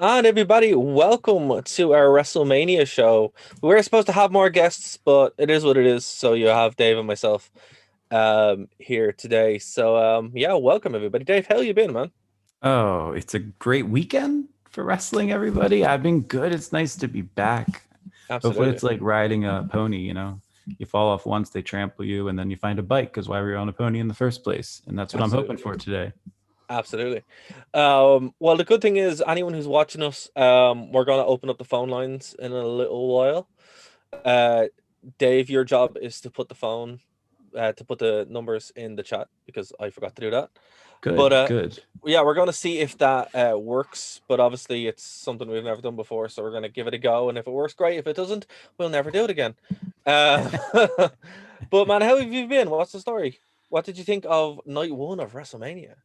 And everybody, welcome to our Wrestlemania show. We were supposed to have more guests, but it is what it is. So you have Dave and myself here today. So welcome everybody. Dave, how you been, man? Oh, it's a great weekend for wrestling, everybody. I've been good. It's nice to be back. Hopefully, Absolutely. it's like riding a pony. You fall off once, they trample you, and then you find a bike because why were you on a pony in the first place? And that's what I'm hoping Absolutely. for today. Absolutely. Well, the good thing is anyone who's watching us, we're gonna open up the phone lines in a little while. Uh Dave, your job is to put the numbers in the chat because I forgot to do that. But Good, good. yeah, we're gonna see if that works. But obviously, it's something we've never done before, so we're gonna give it a go. And if it works, great. If it doesn't, we'll never do it again. Uh, but man, how have you been? What's the story? What did you think of night one of WrestleMania?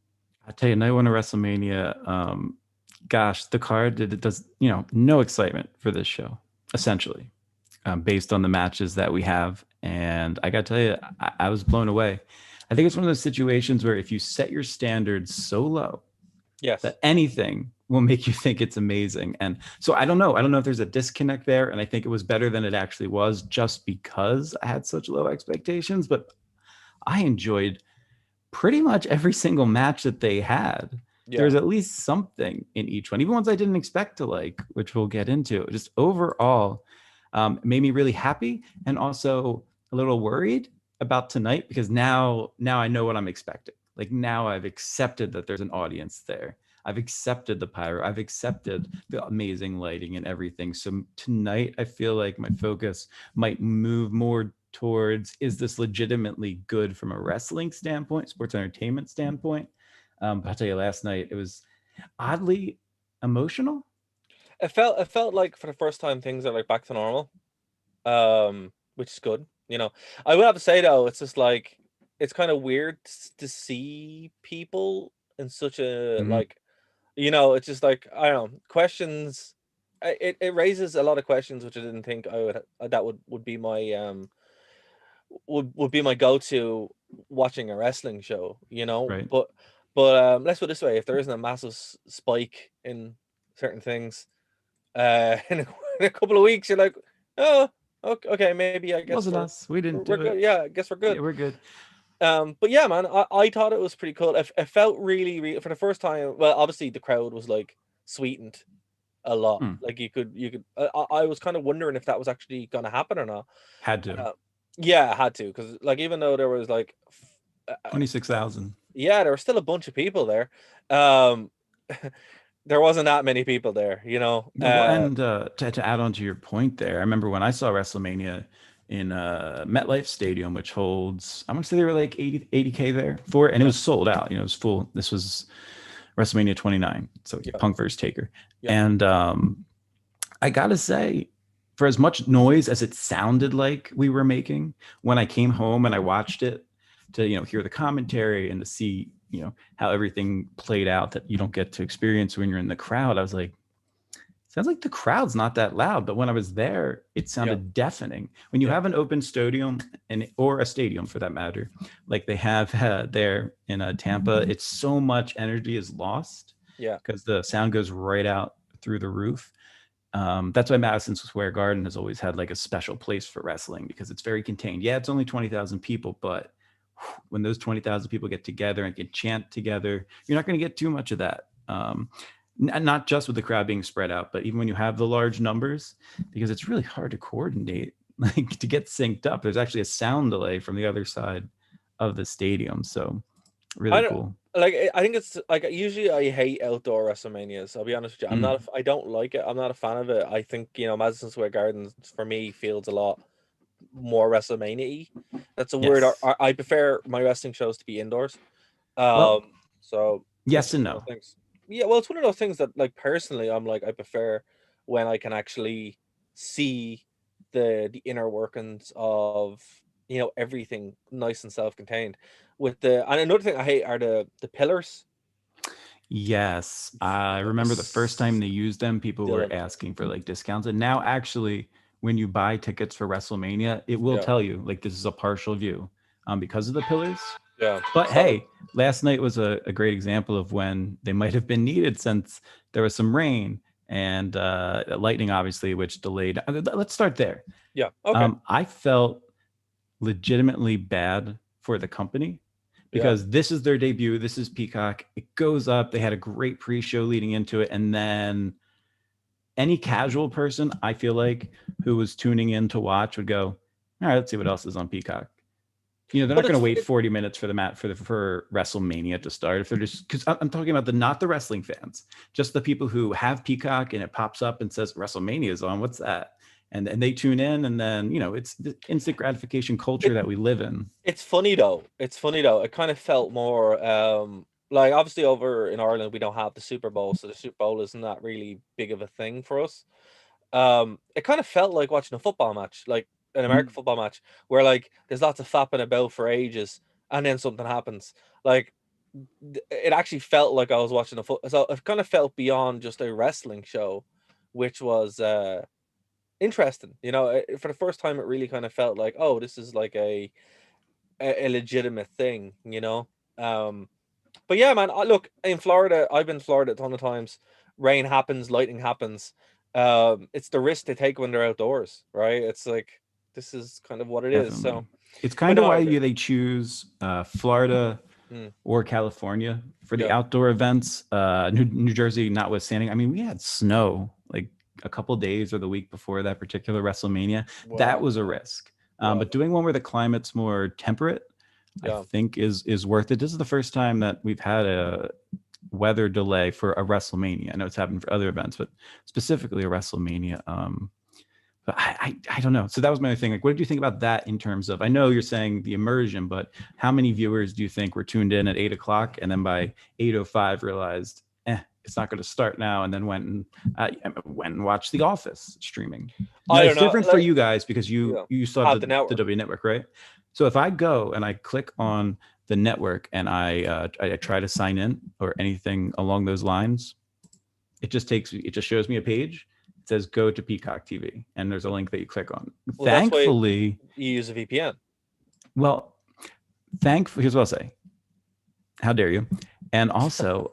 I tell you, night one of WrestleMania, gosh, the card it does, no excitement for this show, essentially, based on the matches that we have. And I got to tell you, I was blown away. I think it's one of those situations where if you set your standards so low Yes. that anything will make you think it's amazing. And so I don't know. I don't know if there's a disconnect there. And I think it was better than it actually was just because I had such low expectations. But I enjoyed pretty much every single match that they had. Yeah. There's at least something in each one, even ones I didn't expect to like, which we'll get into. Just overall, made me really happy and also a little worried about tonight because now I know what I'm expecting. Like now I've accepted that there's an audience there. I've accepted the pyro. I've accepted the amazing lighting and everything. So tonight I feel like my focus might move more towards is this legitimately good from a wrestling standpoint, sports entertainment standpoint. But I'll tell you, last night it was oddly emotional. It felt like for the first time things are like back to normal. Which is good. I would have to say though, it's just like it's kind of weird to see people in such a Mm-hmm. like it's just like I don't know questions. It raises a lot of questions which I didn't think I would that would be my would be my go-to watching a wrestling show, Right. but let's put it this way, if there isn't a massive spike in certain things in a couple of weeks, you're like, oh, okay, maybe I guess Wasn't we're us. We didn't we're do good. it. Yeah, I guess we're Yeah, good. we're good. But yeah, man, I thought it was pretty cool. It felt really, really for the first time. Well, obviously the crowd was like sweetened a lot. Hmm. Like you could. I was kind of wondering if that was actually gonna happen or not. Had to. Uh, yeah, I had to because like even though there was like, 26,000. yeah, there were still a bunch of people there. Um, there wasn't that many people there. Yeah, well, and to add on to your point there, I remember when I saw WrestleMania in MetLife Stadium, which holds, I'm gonna say they were like 80K there for it, and it Yeah, was sold out. It was full. This was WrestleMania 29, so yeah, Punk versus Taker, yeah, and I gotta say, for as much noise as it sounded like we were making, when I came home and I watched it to hear the commentary and to see how everything played out that you don't get to experience when you're in the crowd, I was like, sounds like the crowd's not that loud, but when I was there, it yeah, sounded deafening. When you yeah, have an open stadium or a stadium for that matter, like they have there in Tampa, it's so much energy is lost yeah, because the sound goes right out through the roof. That's why Madison Square Garden has always had like a special place for wrestling because it's very contained. Yeah, it's only 20,000 people, but when those 20,000 people get together and can chant together, you're not going to get too much of that. Not just with the crowd being spread out, but even when you have the large numbers, because it's really hard to coordinate, like to get synced up. There's actually a sound delay from the other side of the stadium. So I really don't cool. like. I think it's like usually I hate outdoor WrestleManias. I'll be honest with you. Mm, I don't like it. I'm not a fan of it. I think Madison Square Garden for me feels a lot more WrestleMania-y. That's a word. yes. I prefer my wrestling shows to be indoors. Well, So it's yes just and one of no. those things. Yeah, well, it's one of those things that like personally, I'm like I prefer when I can actually see the inner workings of everything nice and self-contained. And another thing I hate are the pillars. Yes, I remember the first time they used them, people Still were annoying. asking for like discounts. And now, actually, when you buy tickets for WrestleMania, it will Yeah, tell you like this is a partial view because of the pillars. yeah. But So hey, last night was a great example of when they might have been needed since there was some rain and Lightning, obviously, which delayed. Let's start there. Yeah. Okay. I felt legitimately bad for the company Yeah. because this is their debut. This is Peacock. It goes up. They had a great pre-show leading into it, and then any casual person, I feel like, who was tuning in to watch would go, all right, let's see what else is on Peacock. You know, they're not But going to wait 40 minutes for the mat for WrestleMania to start. If they're just, because I'm talking about not the wrestling fans, just the people who have Peacock and it pops up and says WrestleMania is on. What's that? And they tune in, and then it's the instant gratification culture it, that we live in. it's funny though. It's funny though. It kind of felt more like obviously over in Ireland we don't have the Super Bowl, so the Super Bowl isn't that really big of a thing for us. It kind of felt like watching a football match, like an American Mm. football match, where like there's lots of fapping about for ages, and then something happens. Like it actually felt like I was watching a foot. So it kind of felt beyond just a wrestling show, which was interesting. For the first time, it really kind of felt like, oh, this is like a legitimate thing. But yeah, man, look, in Florida, I've been to Florida a ton of times. Rain happens, lightning happens. It's the risk they take when they're outdoors, right? It's like this is kind of what it is. Definitely. So, It's but kind of no, I why agree. they choose Florida Mm, or California for the yeah. outdoor events. New Jersey, notwithstanding. I mean, we had snow like a couple days or the week before that particular WrestleMania. That Wow. was a risk. Wow. But doing one where the climate's more temperate, I Yeah. think is worth it. This is the first time that we've had a weather delay for a WrestleMania. I know it's happened for other events, but specifically a WrestleMania. But I don't know. So that was my thing. Like, what did you think about that in terms of? I know you're saying the immersion, but how many viewers do you think were tuned in at 8 o'clock and then by 8:05 realized, it's not going to start now, and then went and watched The Office streaming? Now I it's don't know. different for Like, you guys because you yeah, you still have have the the the network. W network, right? So if I go and I click on the network and I try to sign in or anything along those lines, it just shows me a page. It says go to Peacock TV, and there's a link that you click on. Well, that's why Thankfully, you use a VPN. well, thankfully, here's what I'll say. How dare you? And also,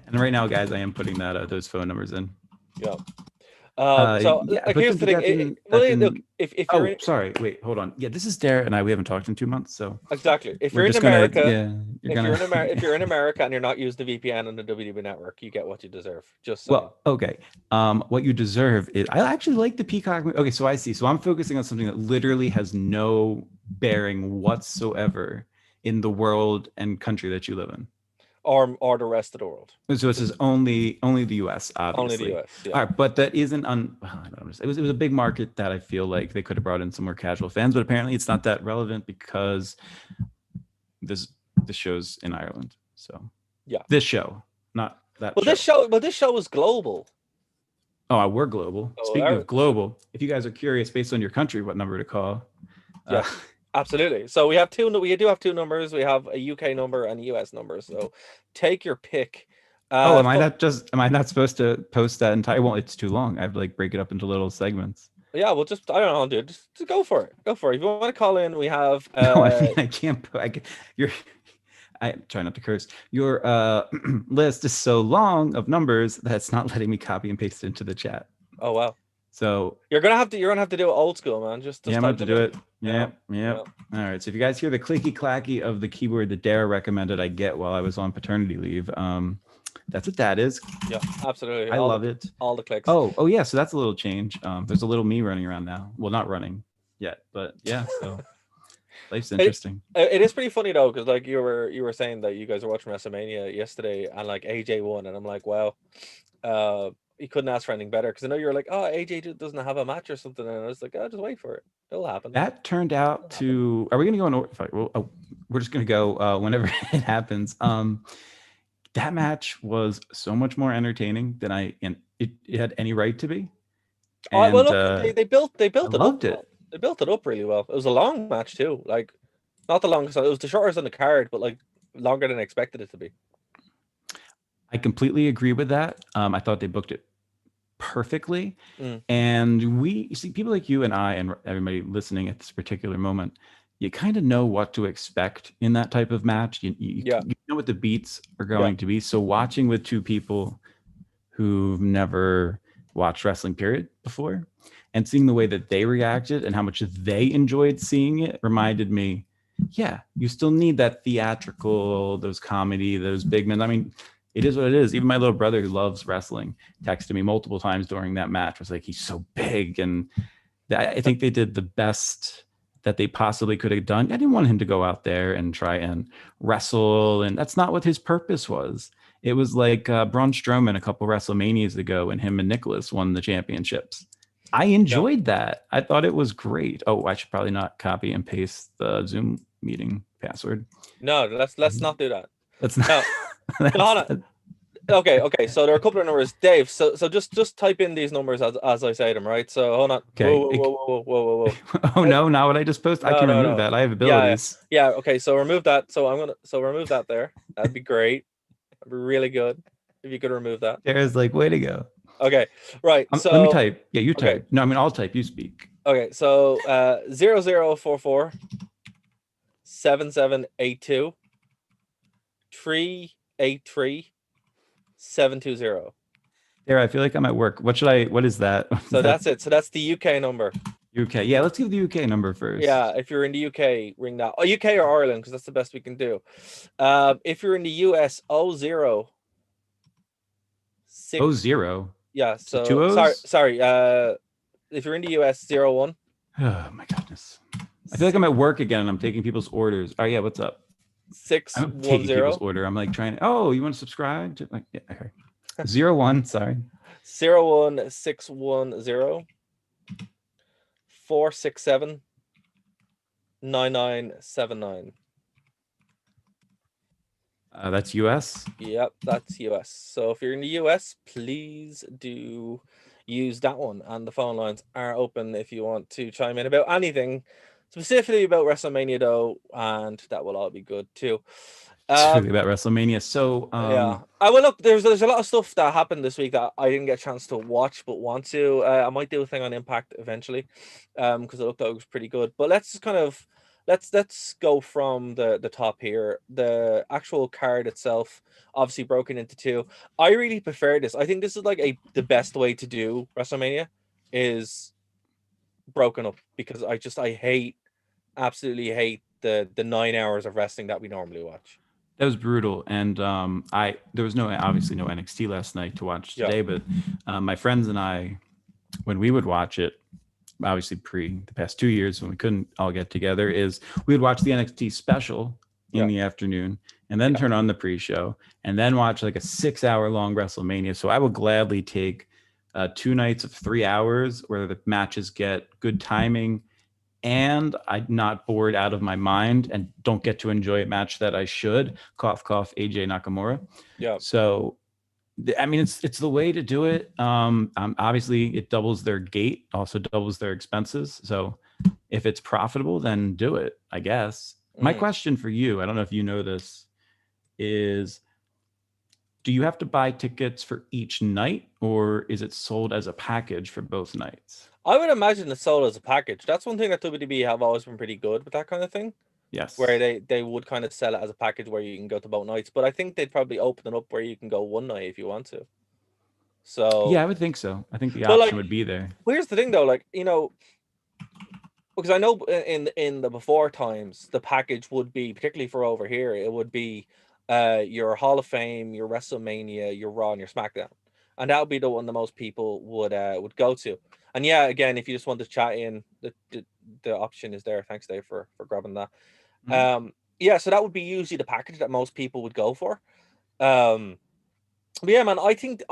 and right now, guys, I am putting those phone numbers in. Yeah. So Yeah, like but, here's th- the but thing. Well, look, if you're oh, in sorry, wait, hold on. Yeah, this is Dare and I. We haven't talked in 2 months, so exactly if we're you're in just gonna, America, yeah, you're gonna. if you're in America and you're not using the VPN on the WWE network, you get what you deserve. Just saying. Well, okay. What you deserve is I actually like the Peacock. Okay, so I see. So I'm focusing on something that literally has no bearing whatsoever in the world and country that you live in. Or the rest of the world. So this Just is only the U.S. only the obviously. US. Yeah. All right, but that isn't well, I don't know. It was a big market that I feel like they could have brought in some more casual fans, but apparently it's not that relevant because this the show's in Ireland. So Yeah. this show, not that show. This show is global. Oh, we're global. So Speaking of global, if you guys are curious based on your country what number to call, uh, yes, absolutely. So we do have two numbers. We have a UK number and a US number. So take your pick. oh, Uh, fo- am I not supposed to post that entire? Well, it's too long. I have to like break it up into little segments. yeah, we'll just I don't know, dude. Just go for it. Go for it. If you want to call in, we have No, I mean I can't. You're. I try not to curse. Your list is so long of numbers that it's not letting me copy and paste it into the chat. oh wow. So You're gonna have to do it old school, man. Just yeah, I'm about type to them do in. it. Yeah. Yep, yep. Yeah. All right. So if you guys hear the clicky clacky of the keyboard that Dara recommended I get while I was on paternity leave, that's what that is. Yeah, absolutely. I love it. All the clicks. Oh yeah. So that's a little change. There's a little me running around now. Well, not running yet, but yeah. So life's interesting. It is pretty funny though, because like you were saying that you guys were watching WrestleMania yesterday, and like AJ won, and I'm like, wow, you couldn't ask for anything better. Because I know you're like, oh, AJ doesn't have a match or something, and I was like, oh, just wait for it, it'll happen. That turned out to. Are we gonna go in order? We're just gonna go whenever it happens. That match was so much more entertaining than it had any right to be. Oh, And well, look, they built I it up. loved it. Well. They built it up really well. It was a long match too. Like, not the longest. It was the shortest on the card, but like longer than I expected it to be. I completely agree with that. I thought they booked it perfectly. Mm. And you see, people like you and I and everybody listening at this particular moment, you kind of know what to expect in that type of match. You know what the beats are going to be. So watching with two people who've never watched wrestling period before, and seeing the way that they reacted and how much they enjoyed seeing it reminded me, yeah, you still need that theatrical, those comedy, those big men. I mean, it is what it is. Even my little brother who loves wrestling texted me multiple times during that match, was like, he's so big. And I think they did the best that they possibly could have done. I didn't want him to go out there and try and wrestle, and that's not what his purpose was. It was like Braun Strowman a couple WrestleManias ago when him and Nicholas won the championships. I Yeah. enjoyed that. I thought it was great. Oh, I should probably not copy and paste the Zoom meeting password. No, let's not do that. That's not. No, no, hold on. Okay. So there are a couple of numbers, Dave. So just type in these numbers as I say them, right? So hold on. Okay. Whoa. Oh no, not what I just posted. I can remove No. that. I have Yeah. abilities. Yeah. Okay. So remove that. So remove that there. That'd be great. That'd be really good if you could remove that. Sarah's like, way to go. Okay. Right. Let me So type. Yeah, you okay. type. No, I mean, I'll type. You speak. Okay. So 0044 7782 383 720. Sarah, I feel like I'm at work. What is that? So that's it. So that's the UK number. UK. Yeah, let's give the UK number first. Yeah, if you're in the UK, ring that. Oh, UK or Ireland, because that's the best we can do. If you're in the US, 00 6. 0. Yeah, so two O's? sorry. If you're in the US, 01 Oh my goodness. I feel like I'm at work again and I'm taking people's orders. Oh yeah, what's up? I'm taking 610 people's order. I'm like trying to, oh, you want to subscribe? Like, yeah, okay. 01, sorry. 01610 467 9979. That's US. Yep, that's US. So if you're in the US, please do use that one. And the phone lines are open if you want to chime in about anything, specifically about WrestleMania, though, and that will all be good too. Specifically about WrestleMania. So Yeah, I will look. There's a lot of stuff that happened this week that I didn't get a chance to watch, but want to. I might do a thing on Impact eventually, because it looked like it was pretty good. But let's just kind of let's go from the top here. The actual card itself, obviously broken into two. I really prefer this. I think this is like the best way to do WrestleMania, is broken up, because I absolutely hate the 9 hours of wrestling that we normally watch. that was brutal. And there was obviously no NXT last night to watch today, but my friends and I, when we would watch it, obviously the past 2 years when we couldn't all get together, is we would watch the NXT special in the afternoon and then turn on the pre-show and then watch like a 6-hour long WrestleMania. So I would gladly take 2 nights of 3 hours where the matches get good timing and I'm not bored out of my mind and don't get to enjoy a match that I should. Cough, cough, AJ Nakamura. Yeah. So I mean, it's the way to do it. Obviously, it doubles their gate, also doubles their expenses. So if it's profitable, then do it, I guess. My question for you, I don't know if you know this, is do you have to buy tickets for each night or is it sold as a package for both nights? I would imagine it's sold as a package. That's one thing that WWE have always been pretty good with, that kind of thing. Yes. Where they would kind of sell it as a package where you can go to both nights. But I think they'd probably open it up where you can go one night if you want to. So yeah, I would think so. I think the option would be there. Here's the thing though, like, because I know in the before times, the package would be, particularly for over here, it would be your Hall of Fame, your WrestleMania, your Raw, and your SmackDown, and that would be the one that most people would go to. And yeah, again, if you just want to chat in, the option is there. Thanks, Dave, for grabbing that. Yeah, so that would be usually the package that most people would go for. But yeah, man, I think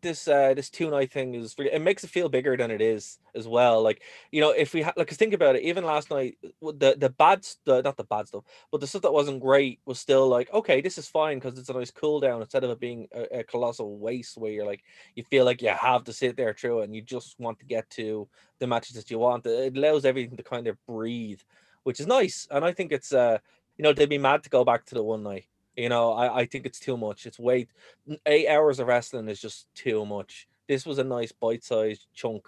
this this 2 night thing is really, it makes it feel bigger than it is as well. Like, if we cause think about it, even last night, the bad not the bad stuff, but the stuff that wasn't great was still like, okay, this is fine because it's a nice cool down instead of it being a colossal waste where you're like, you feel like you have to sit there through it and you just want to get to the matches that you want. It allows everything to kind of breathe, which is nice. And I think it's they'd be mad to go back to the one night. I think it's too much. It's 8 hours of wrestling is just too much. This was a nice bite-sized chunk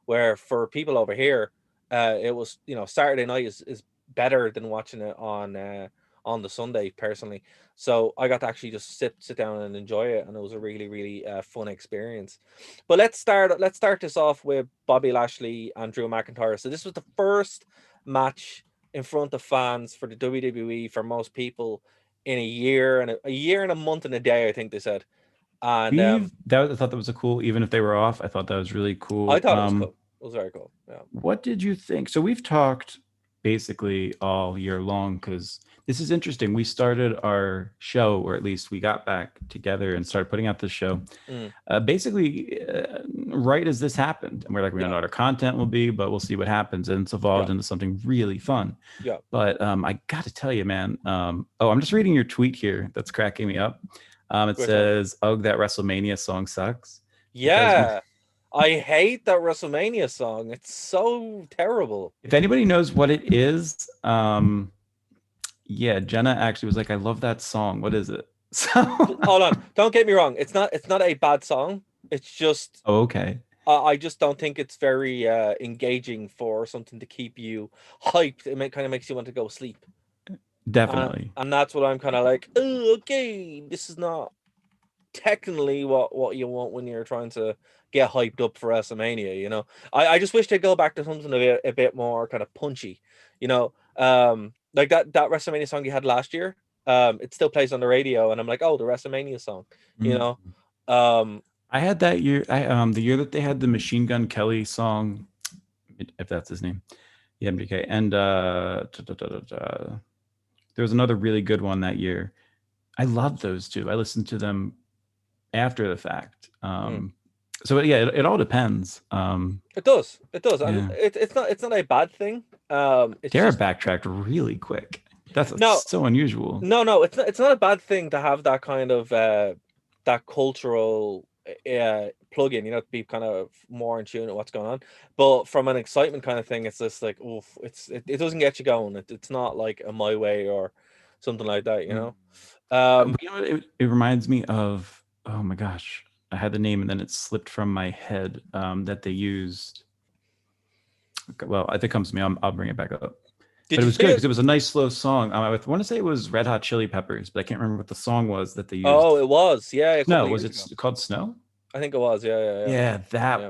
where for people over here, it was, Saturday night is better than watching it on the Sunday personally. So I got to actually just sit down and enjoy it, and it was a really really fun experience. But let's start this off with Bobby Lashley and Drew McIntyre. So this was the first match in front of fans for the WWE for most people in a year and a month and a day, I think they said. And I thought that was a cool, even if they were off, I thought that was really I cool. thought it was cool. It was very cool. Yeah. What did you think? So we've talked basically all year long because this is interesting. We started our show, or at least we got back together and started putting out this show, Mm. basically right as this happened. And we're like, we don't know what our content will be, but we'll see what happens. And it's evolved into something really fun. Yeah. But I got to tell you, man. I'm just reading your tweet here. That's cracking me up. It says, "Ugh, that WrestleMania song sucks." Yeah. I hate that WrestleMania song. It's so terrible. If anybody knows what it is, yeah, Jenna actually was like, "I love that song. What is it?" So hold on, don't get me wrong. It's not a bad song. It's just okay. I just don't think it's very engaging for something to keep you hyped. Kind of makes you want to go sleep. Definitely. And that's what I'm kind of like, oh, okay, this is not technically what you want when you're trying to get hyped up for WrestleMania, you know. I just wish they'd go back to something a bit more kind of punchy, you know. Like that WrestleMania song you had last year. It still plays on the radio, and I'm like, oh, the WrestleMania song, you know. I had that year. The year that they had the Machine Gun Kelly song, if that's his name, yeah, MGK, and there was another really good one that year. I loved those two. I listened to them after the fact. So yeah, it all depends. It does. Yeah. And it's not a bad thing. It's Dara just backtracked really quick. That's no, so unusual. No, it's not a bad thing to have that kind of that cultural plug-in, you know, to be kind of more in tune with what's going on. But from an excitement kind of thing, it's just like, oof, it doesn't get you going. It's not like a My Way or something like that, you know. You know what, it reminds me of, oh my gosh, I had the name and then it slipped from my head, that they used. Okay, well, if it comes to me, I'll bring it back up. But it was good because it was a nice slow song. I want to say it was Red Hot Chili Peppers, but I can't remember what the song was that they used. Oh, it was, yeah. Snow. Was it called Snow? I think it was, yeah.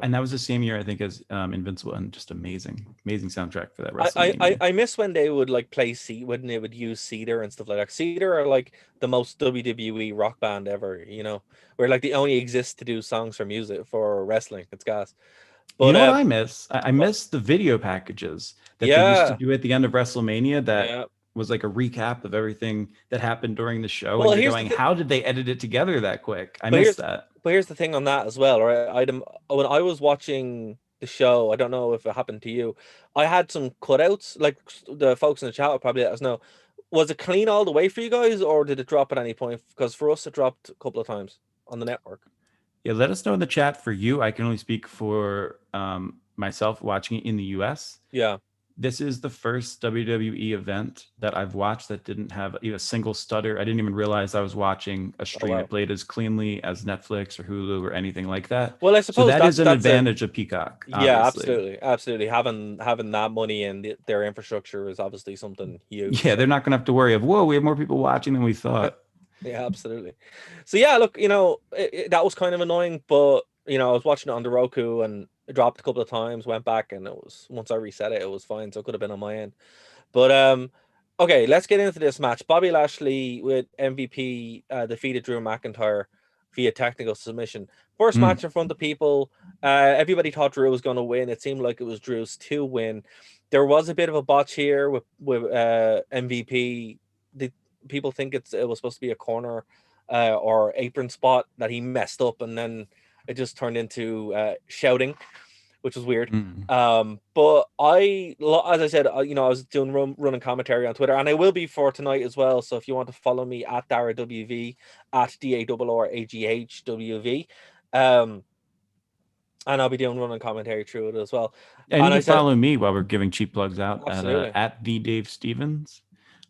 And that was the same year I think as Invincible, and just amazing soundtrack for that WrestleMania. I miss when they would like play when they would use Cedar and stuff like that. Cedar are like the most WWE rock band ever, you know, where like they only exist to do songs for music for wrestling. It's gas. But you know what I miss? I miss the video packages that they used to do at the end of WrestleMania. That was like a recap of everything that happened during the show. Well, and you're going, how did they edit it together that quick? I missed that. But here's the thing on that as well, right? When I was watching the show, I don't know if it happened to you, I had some cutouts. Like the folks in the chat will probably let us know. Was it clean all the way for you guys, or did it drop at any point? Because for us, it dropped a couple of times on the network. Yeah, let us know in the chat. For you, I can only speak for myself watching it in the US. Yeah. This is the first WWE event that I've watched that didn't have even a single stutter. I didn't even realize I was watching a stream. It played as cleanly as Netflix or Hulu or anything like that. Well, I suppose so that is an advantage of Peacock. Obviously. Yeah, absolutely. Having that money and their infrastructure is obviously something huge. Yeah, they're not going to have to worry of, whoa, we have more people watching than we thought. Yeah, absolutely. So yeah, look, you know, that was kind of annoying, but you know, I was watching it on the Roku and it dropped a couple of times, went back, and it was, once I reset it, it was fine. So it could have been on my end. But okay, let's get into this match. Bobby Lashley with MVP defeated Drew McIntyre via technical submission. First match in front of people. Everybody thought Drew was going to win. It seemed like it was Drew's to win. There was a bit of a botch here with MVP. People think it was supposed to be a corner or apron spot that he messed up, and then it just turned into shouting, which was weird. But as I said, you know, I was doing running commentary on Twitter, and I will be for tonight as well. So if you want to follow me at DaraWV, at DARRAGHWV, and I'll be doing running commentary through it as well. And you can follow me while we're giving cheap plugs out at the Dave Stevens.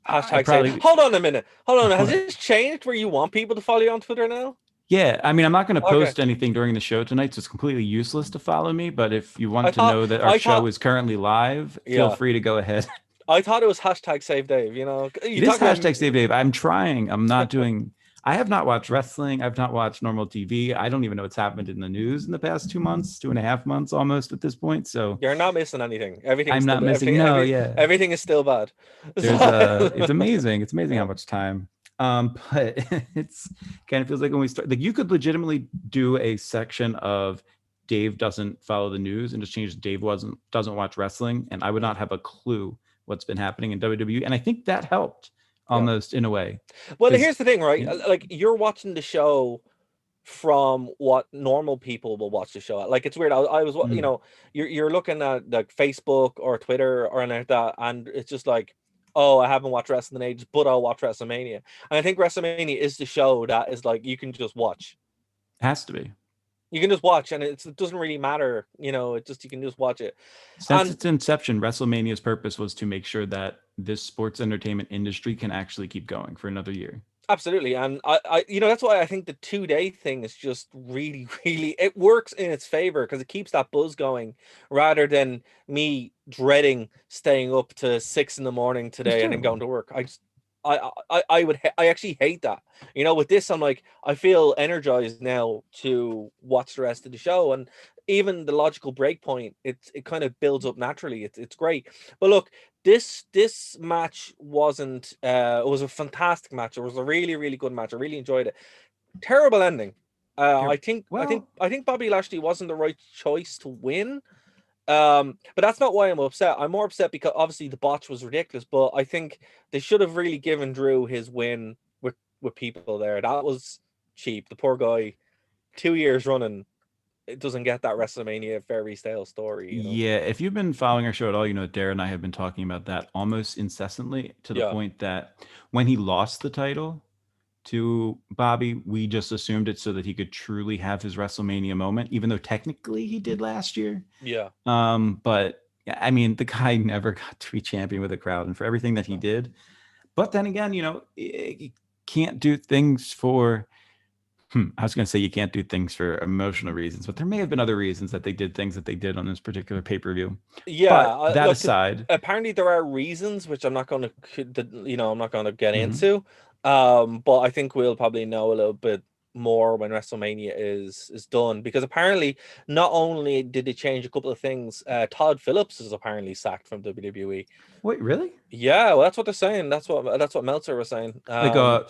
Hashtag hold on a minute. Has this changed where you want people to follow you on Twitter now? Yeah, I mean, I'm not going to post anything during the show tonight, so it's completely useless to follow me. But if you want to know that our show is currently live, feel free to go ahead. I thought it was hashtag Save Dave. You know, It is hashtag Save Dave. I'm trying. I'm not doing. I have not watched wrestling. I've not watched normal TV. I don't even know what's happened in the news in the past 2 months, 2.5 months almost at this point. So You're not missing anything. I'm not missing. No, yeah. Everything is still bad. It's amazing. It's amazing how much time. But it's kind of feels like when we start, like you could legitimately do a section of Dave doesn't follow the news and just change Dave doesn't watch wrestling, and I would not have a clue what's been happening in WWE. And I think that helped almost in a way. Well, here's the thing, right? Like you're watching the show from what normal people will watch the show at. Like it's weird. I was, you know, you're looking at like Facebook or Twitter or anything like that, and it's just like, oh, I haven't watched wrestling in ages, but I'll watch WrestleMania. And I think WrestleMania is the show that is like you can just watch. Has to be. You can just watch, and it doesn't really matter, you know. It just you can just watch it. Since its inception, WrestleMania's purpose was to make sure that this sports entertainment industry can actually keep going for another year. Absolutely, and I you know that's why I think the 2-day thing is just really, really it works in its favor because it keeps that buzz going rather than me dreading staying up to 6 a.m. today and then going to work. I actually hate that. You know, with this, I'm like, I feel energized now to watch the rest of the show, and even the logical break point, it kind of builds up naturally. It's great. But look, this match wasn't. It was a fantastic match. It was a really, really good match. I really enjoyed it. Terrible ending. I think Bobby Lashley wasn't the right choice to win. But that's not why I'm upset. I'm more upset because obviously the botch was ridiculous, but I think they should have really given Drew his win with people there. That was cheap. The poor guy, 2 years running, it doesn't get that WrestleMania fairy tale story. You know? Yeah, if you've been following our show at all, you know Dara and I have been talking about that almost incessantly to the point that when he lost the title to Bobby, we just assumed it so that he could truly have his WrestleMania moment, even though technically he did last year. Yeah. But I mean, the guy never got to be champion with a crowd, and for everything that he did. But then again, you know, you can't do things for. I was going to say you can't do things for emotional reasons, but there may have been other reasons that they did things that they did on this particular pay-per-view. Yeah, but that aside, apparently there are reasons which I'm not going to, you know, I'm not going to get into. But I think we'll probably know a little bit more when WrestleMania is done, because apparently not only did they change a couple of things, Todd Phillips is apparently sacked from WWE. Wait, really? Yeah, well, that's what they're saying. That's what Meltzer was saying.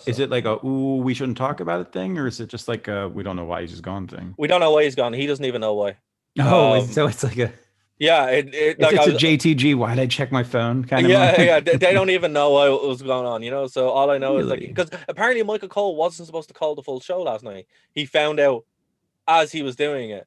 Is it like a "ooh, we shouldn't talk about it" thing, or is it just like we don't know why he's just gone thing? We don't know why he's gone. He doesn't even know why. So it's like a it's a JTG. Why'd I check my phone? Kind of. Yeah. They don't even know what was going on. You know. So all I know is like because apparently Michael Cole wasn't supposed to call the full show last night. He found out as he was doing it.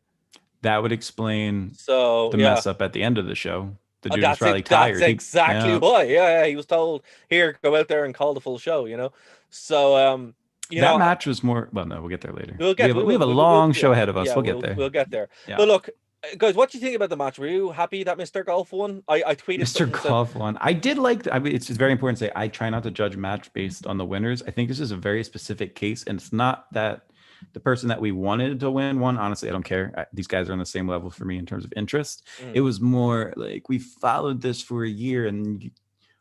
That would explain the mess up at the end of the show. The dude was probably tired. That's exactly why. Yeah, he was told, "Here, go out there and call the full show." You know. So that match was more. Well, no, we'll get there later. We have a long show ahead of us. We'll get there. We'll get there. Yeah. But look, guys, what do you think about the match? Were you happy that Mr. Golf won? I tweeted Mr. Golf won. I did like. I mean, it's very important to say I try not to judge match based on the winners. I think this is a very specific case, and it's not that the person that we wanted to win won. Honestly, I don't care. These guys are on the same level for me in terms of interest. It was more like we followed this for a year, and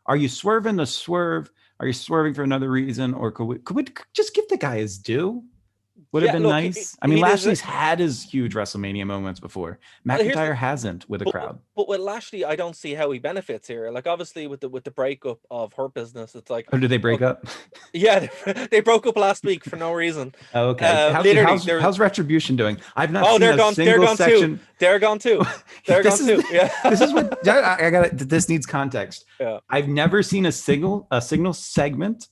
are you swerving to swerve? Are you swerving for another reason, or could we just give the guy his due? Would have been nice. I mean, Lashley's had his huge WrestleMania moments before. McIntyre hasn't with a crowd. But with Lashley, I don't see how he benefits here. Like, obviously, with the breakup of Hurt Business, it's like. Oh, did they break up? Yeah, they broke up last week for no reason. Oh, okay. How's Retribution doing? I've not seen a single section. They're gone too. They're gone too. Yeah. This is what I got. This needs context. Yeah. I've never seen a single segment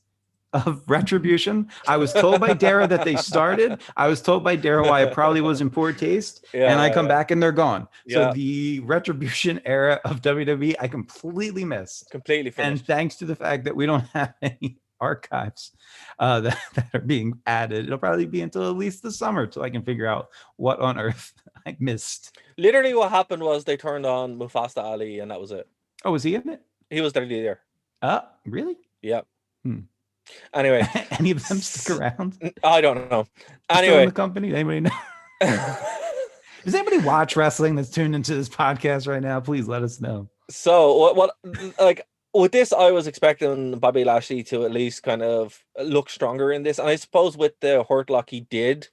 of Retribution. I was told by Dara that they started. I was told by Dara why it probably was in poor taste. And I come back and they're gone. So the Retribution era of WWE, I completely missed. Completely finished. And thanks to the fact that we don't have any archives that are being added, it'll probably be until at least the summer till I can figure out what on earth I missed. Literally what happened was they turned on Mustafa Ali and that was it. Oh, was he in it? He was there. Really? Yeah. Anyway, any of them stick around? I don't know. Anyway, still in the company, anybody know? Does anybody watch wrestling that's tuned into this podcast right now? Please let us know. So what like with this, I was expecting Bobby Lashley to at least kind of look stronger in this, and I suppose with the Hurt Lock he did,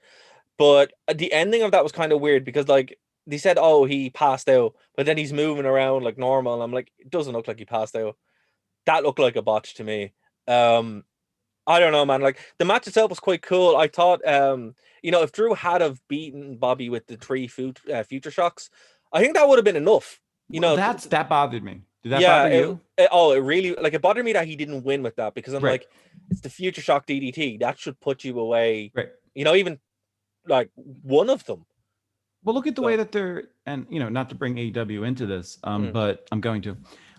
but the ending of that was kind of weird because like they said, oh, he passed out, but then he's moving around like normal, and I'm like, it doesn't look like he passed out. That looked like a botch to me. I don't know, man. Like the match itself was quite cool. I thought, if Drew had have beaten Bobby with the three future shocks, I think that would have been enough. Well, that bothered me. Did that Yeah. bother you? It really like it bothered me that he didn't win with that because I'm Right. like, it's the future shock DDT that should put you away. Right. Even like one of them. Well, look at the So, way that they're, and not to bring AEW into this, mm, but I'm going to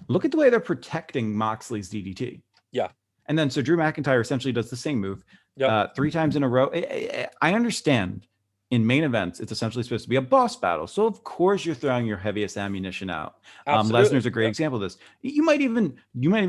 look at the way they're protecting Moxley's DDT. yeah. And then so Drew McIntyre essentially does the same move Yep. 3 times in a row. I understand in main events, it's essentially supposed to be a boss battle. So of course you're throwing your heaviest ammunition out. Absolutely. Lesnar's a great example of this. You might even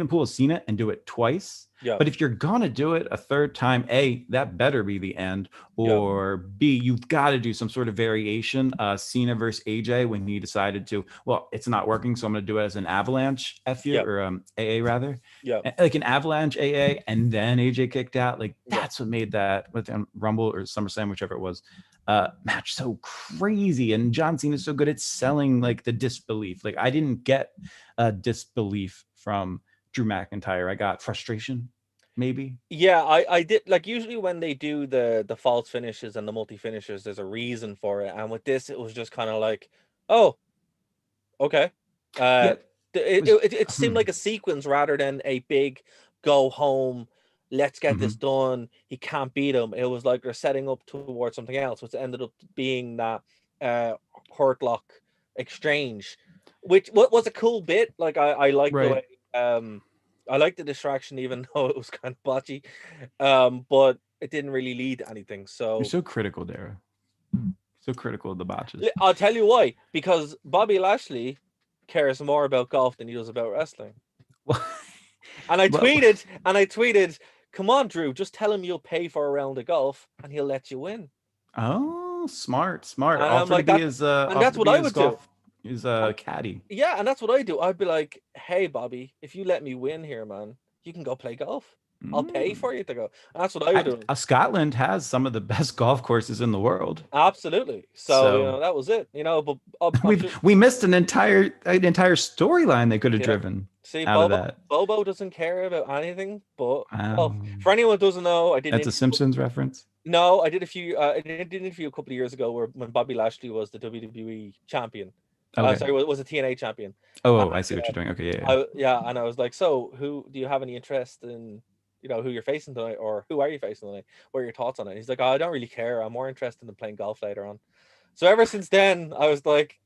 pull a Cena and do it twice. Yeah. But if you're gonna do it a third time, A, that better be the end, or B, you've got to do some sort of variation. Cena versus AJ when he decided to, well, it's not working, so I'm gonna do it as an avalanche FU or AA rather. Yeah. Like an avalanche AA, and then AJ kicked out. Like that's what made that with Rumble or SummerSlam, whichever it was, match so crazy. And John Cena is so good at selling like the disbelief. Like I didn't get disbelief from Drew McIntyre. I got frustration, maybe. Yeah, I did. Like usually when they do the false finishes and the multi finishers, there's a reason for it. And with this, it was just kind of like, oh, okay. Yeah, It seemed like a sequence rather than a big go home. Let's get this done. He can't beat him. It was like they're setting up towards something else, which ended up being that Hurt Lock exchange, which was a cool bit. Like I like the way I like the distraction, even though it was kind of botchy, but it didn't really lead to anything. So you're so critical, Dara. So critical of the botches. I'll tell you why. Because Bobby Lashley cares more about golf than he does about wrestling. And I tweeted, come on, Drew, just tell him you'll pay for a round of golf and he'll let you win. Oh, smart. And I'm like, that's what I would do. He's a caddy. Yeah, and that's what I do. I'd be like, hey, Bobby, if you let me win here, man, you can go play golf. I'll pay for you to go. And that's what I would do. Scotland has some of the best golf courses in the world. Absolutely. So that was it. But we missed an entire storyline they could have driven. See, Bobo doesn't care about anything. But for anyone who doesn't know, that's a Simpsons reference. No, I did a few. I did an interview a couple of years ago when Bobby Lashley was the WWE champion. Okay. Sorry, was a TNA champion. I see what you're doing. Okay, yeah. And I was like, so who do you have any interest in? Who you're facing tonight, or who are you facing tonight? What are your thoughts on it? And he's like, I don't really care. I'm more interested in playing golf later on. So ever since then, I was like,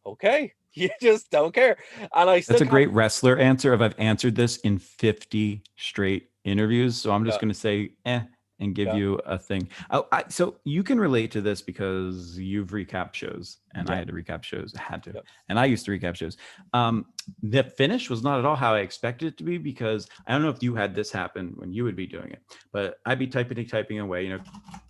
okay, you just don't care. And that's a great wrestler answer. I've answered this in 50 straight interviews, so I'm just going to say, and give you a thing. So you can relate to this because you've recapped shows, and I had to recap shows. I had to, and I used to recap shows. The finish was not at all how I expected it to be, because I don't know if you had this happen when you would be doing it, but I'd be typing away,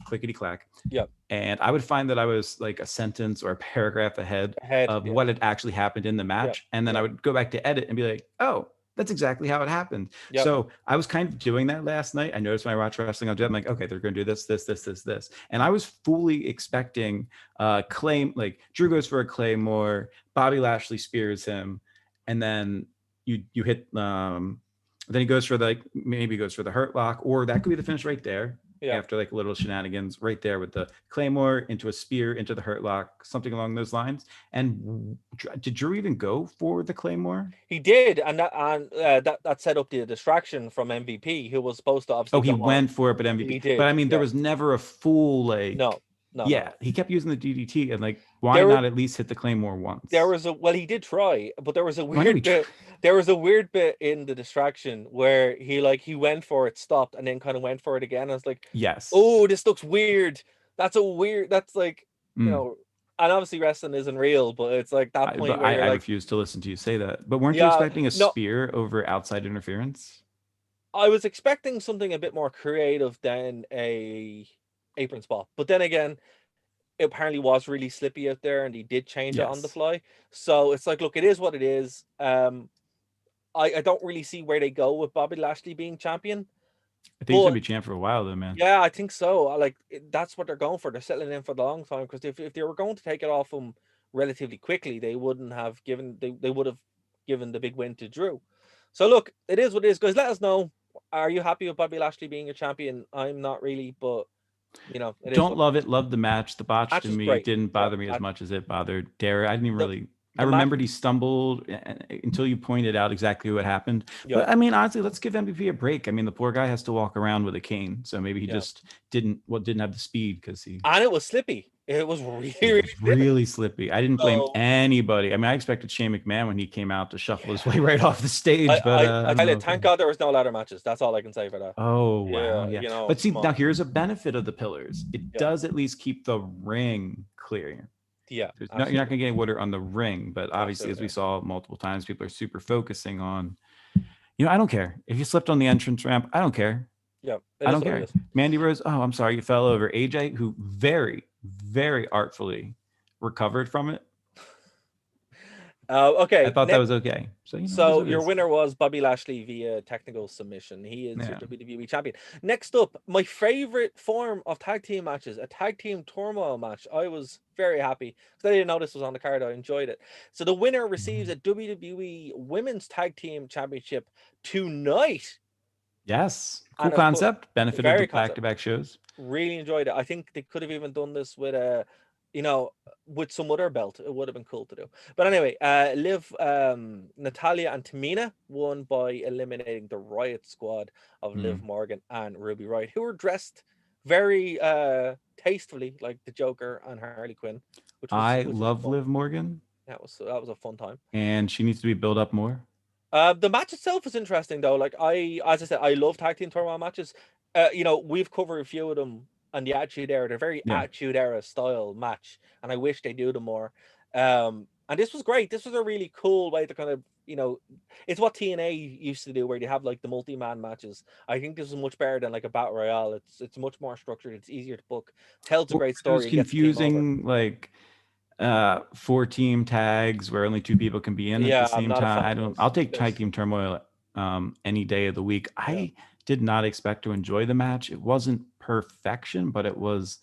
clickety clack. Yep. And I would find that I was like a sentence or a paragraph ahead of what had actually happened in the match, and then I would go back to edit and be like, oh, that's exactly how it happened. Yep. So I was kind of doing that last night. I noticed when I watch wrestling, I'm like, okay, they're going to do this. And I was fully expecting like Drew goes for a Claymore, Bobby Lashley spears him, and then you hit, then he goes for maybe goes for the Hurt Lock, or that could be the finish right there. Yeah. After like a little shenanigans right there with the Claymore into a spear into the Hurt Lock, something along those lines. And did Drew even go for the Claymore? He did, and that set up the distraction from MVP, who was supposed to obviously. Oh, he went for it, but MVP. He did. But I mean, there was never a full like. No. He kept using the DDT, and like, why not at least hit the Claymore once? He did try, but there was a weird bit. There was a weird bit in the distraction where he went for it, stopped, and then kind of went for it again. I was like, yes. Oh, this looks weird. That's like, and obviously wrestling isn't real, but it's like that point where I refuse to listen to you say that. But weren't you expecting a spear over outside interference? I was expecting something a bit more creative than a apron spot, but then again, it apparently was really slippy out there, and he did change it on the fly. So it's like, look, it is what it is. I don't really see where they go with Bobby Lashley being champion. I think he's gonna But be champ for a while though, man. yeah, I think so. That's what they're going for. They're settling in for the long time, because if they were going to take it off him relatively quickly, they wouldn't have given they would have given the big win to Drew. So look, it is what it is, guys. Let us know. Are you happy with Bobby Lashley being a champion? I'm not really, but it is Don't what love it. Love the match. The botch match to was me great. didn't Yeah, bother me as much as it bothered Derek. I didn't even the really. I the match. remembered he stumbled until you pointed out exactly what happened. Yeah, But I mean, honestly, let's give MVP a break. I mean, the poor guy has to walk around with a cane, so maybe he yeah, just didn't have the speed because he and it was slippy. It was really it really was slippy. really slippy. I didn't blame So anybody. I mean, I expected Shane McMahon when he came out to shuffle his way right off the stage, but I I don't tell you, know if thank God there was no ladder matches. That's all I can say for that. Oh wow, Yeah, yeah. But see, come now on. here's a benefit of the pillars. It Yeah, does at least keep the ring clear. yeah, You're not absolutely, gonna get water on the ring, but obviously, as we absolutely. saw multiple times, people are super focusing on. I don't care if you slipped on the entrance ramp. I don't care. Yeah, it I is don't what it care. is. Mandy Rose. Oh, I'm sorry, you fell over. AJ, who very, very artfully recovered from it. I Okay, thought that was okay. So it is so what it your is. winner was Bobby Lashley via technical submission. He is your Yeah. WWE champion. Next up, my favorite form of tag team matches, a tag team turmoil match. I was very happy because I didn't know this was on the card. I enjoyed it. So the winner receives Mhm. a WWE Women's Tag Team Championship tonight, Yes. Cool and of course, concept. Benefited the very concept. back-to-back shows. Really enjoyed it. I think they could have even done this with you know, with some other belt. It would have been cool to do. But anyway, Liv, Natalia, and Tamina won by eliminating the Riot Squad of Liv Mm. Morgan and Ruby Riott, who were dressed very tastefully like the Joker and Harley Quinn, I which was love fun. Liv Morgan, That was a fun time. and she needs to be built up more. The match itself is interesting though. As I said, I love tag team tournament matches. We've covered a few of them on the Attitude Era. They're very Yeah. Attitude Era style match, and I wish they do them more. And this was great. This was a really cool way to kind of, it's what TNA used to do, where they have like the multi-man matches. I think this is much better than like a battle royale. It's much more structured. It's easier to book. Tells a Or great it was story and gets the team over. confusing, like 4 team tags where only 2 people can be in at the Yeah, I'm same not a time. fan of I'll those. take tag team turmoil any day of the week. Yeah, I did not expect to enjoy the match. It wasn't perfection, but it was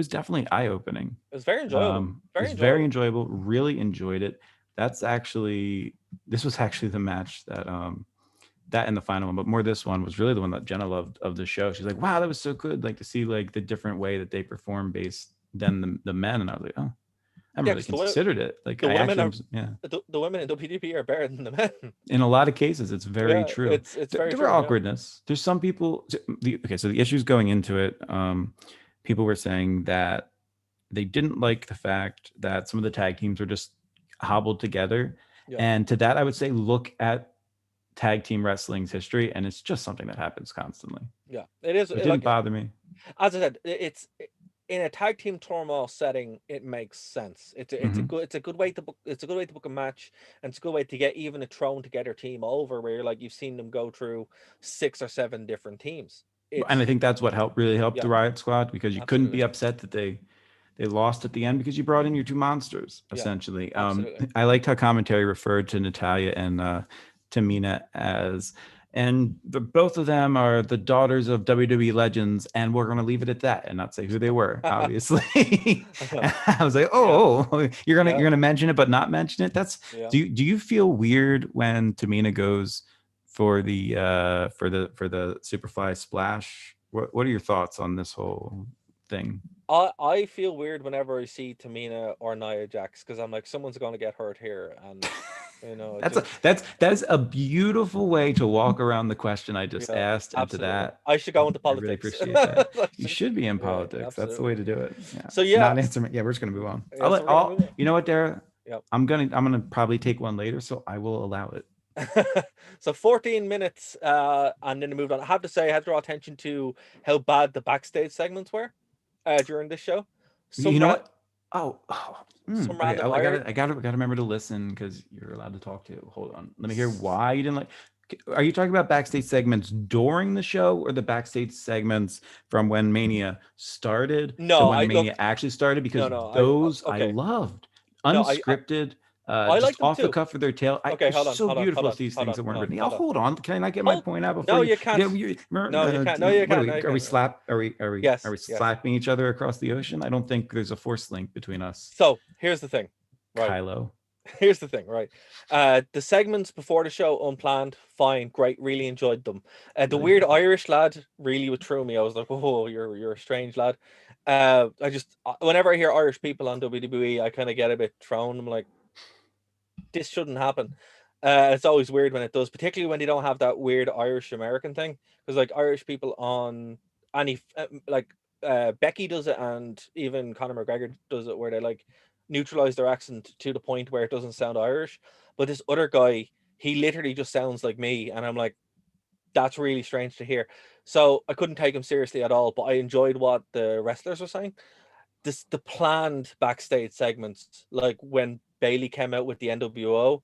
definitely eye-opening. it was very enjoyable. It Very was very enjoyable. enjoyable. Really enjoyed it. This was actually the match that and the final one, but more this one was really the one that Jenna loved of the show. She's like, wow, that was so good. Like to see like the different way that they perform based than the men. And I was like, oh, I haven't Yeah, really because considered it. Like the I women actually, are yeah. the women in WDP are better than the men. In a lot of cases, it's very Yeah, true. it's very There were true. Yeah, awkwardness. There's some people. Okay, so the issues going into it, people were saying that they didn't like the fact that some of the tag teams were just hobbled together. yeah, And to that, I would say, look at tag team wrestling's history, and it's just something that happens constantly. yeah. It is It didn't like, bother me. as I said, it's in a tag team turmoil setting. It makes sense. Hmm. It's a good way to book. It's a good way to book a match, and it's a good way to get even a thrown together team over, where you've seen them go through 6 or 7 different teams. And I It's think that's what really helped Yeah, the Riot Squad because you couldn't absolutely. be upset that they lost at the end because you brought in your 2 monsters Yeah, essentially. absolutely. I liked how commentary referred to Natalia and Tamina as, and both of them are the daughters of WWE legends, and we're going to leave it at that and not say who they were. Obviously, Yeah, I was like, yeah, oh, you're yeah, gonna mention it but not mention it. That's yeah. do you feel weird when Tamina goes for the Superfly splash? What are your thoughts on this whole thing? I feel weird whenever I see Tamina or Nia Jax, because I'm like, someone's going to get hurt here, and That's a just that is a beautiful way to walk around the question I just yeah, asked, and to absolutely. that, I should go into I really politics. appreciate that. You Should- should be in yeah, politics. That's the way absolutely. to do it. Yeah. So yeah, Not answer. Yeah, we're just gonna move on. yeah. So we're gonna move You know what, Dara? on. I'm gonna probably take one later, so I will allow it. Yeah. So 14 minutes, and then they moved on. I have to say, I had to draw attention to how bad the backstage segments were during this show. You Some know ra- what? some Okay. random I gotta remember to listen because you're allowed to talk too. Hold on. Let me hear why you didn't like. Are you talking about backstage segments during the show or the backstage segments from when Mania started to No, when I Mania look. actually started? No, Because no. those I Okay. loved. No, Unscripted. I just like them off the too. cuff of their tail. Okay, It's hold on, so hold on, hold beautiful to on, these hold things on, that hold weren't on, written. Oh, hold on. hold on. Can I get my Hold. point out before No, you? you can't. No, you can't. No, you What can't. No, you are we can't. slap? Are Yes, we yes. slapping each other across the ocean? I don't think there's a force link between us, So here's the thing, right? Kylo. Here's the thing, right? The segments before the show, unplanned, fine, great, really enjoyed them. The Really weird good. Irish lad really threw me. I was like, oh, you're a strange lad. I just whenever I hear Irish people on WWE, I kind of get a bit thrown. I'm like, this shouldn't happen. It's always weird when it does, particularly when they don't have that weird Irish American thing. Because like Irish people on any like Becky does it, and even Conor McGregor does it, where they like neutralize their accent to the point where it doesn't sound Irish. But this other guy, he literally just sounds like me, and I'm like, that's really strange to hear. So I couldn't take him seriously at all. But I enjoyed what the wrestlers were saying. The planned backstage segments, like when Bailey came out with the NWO,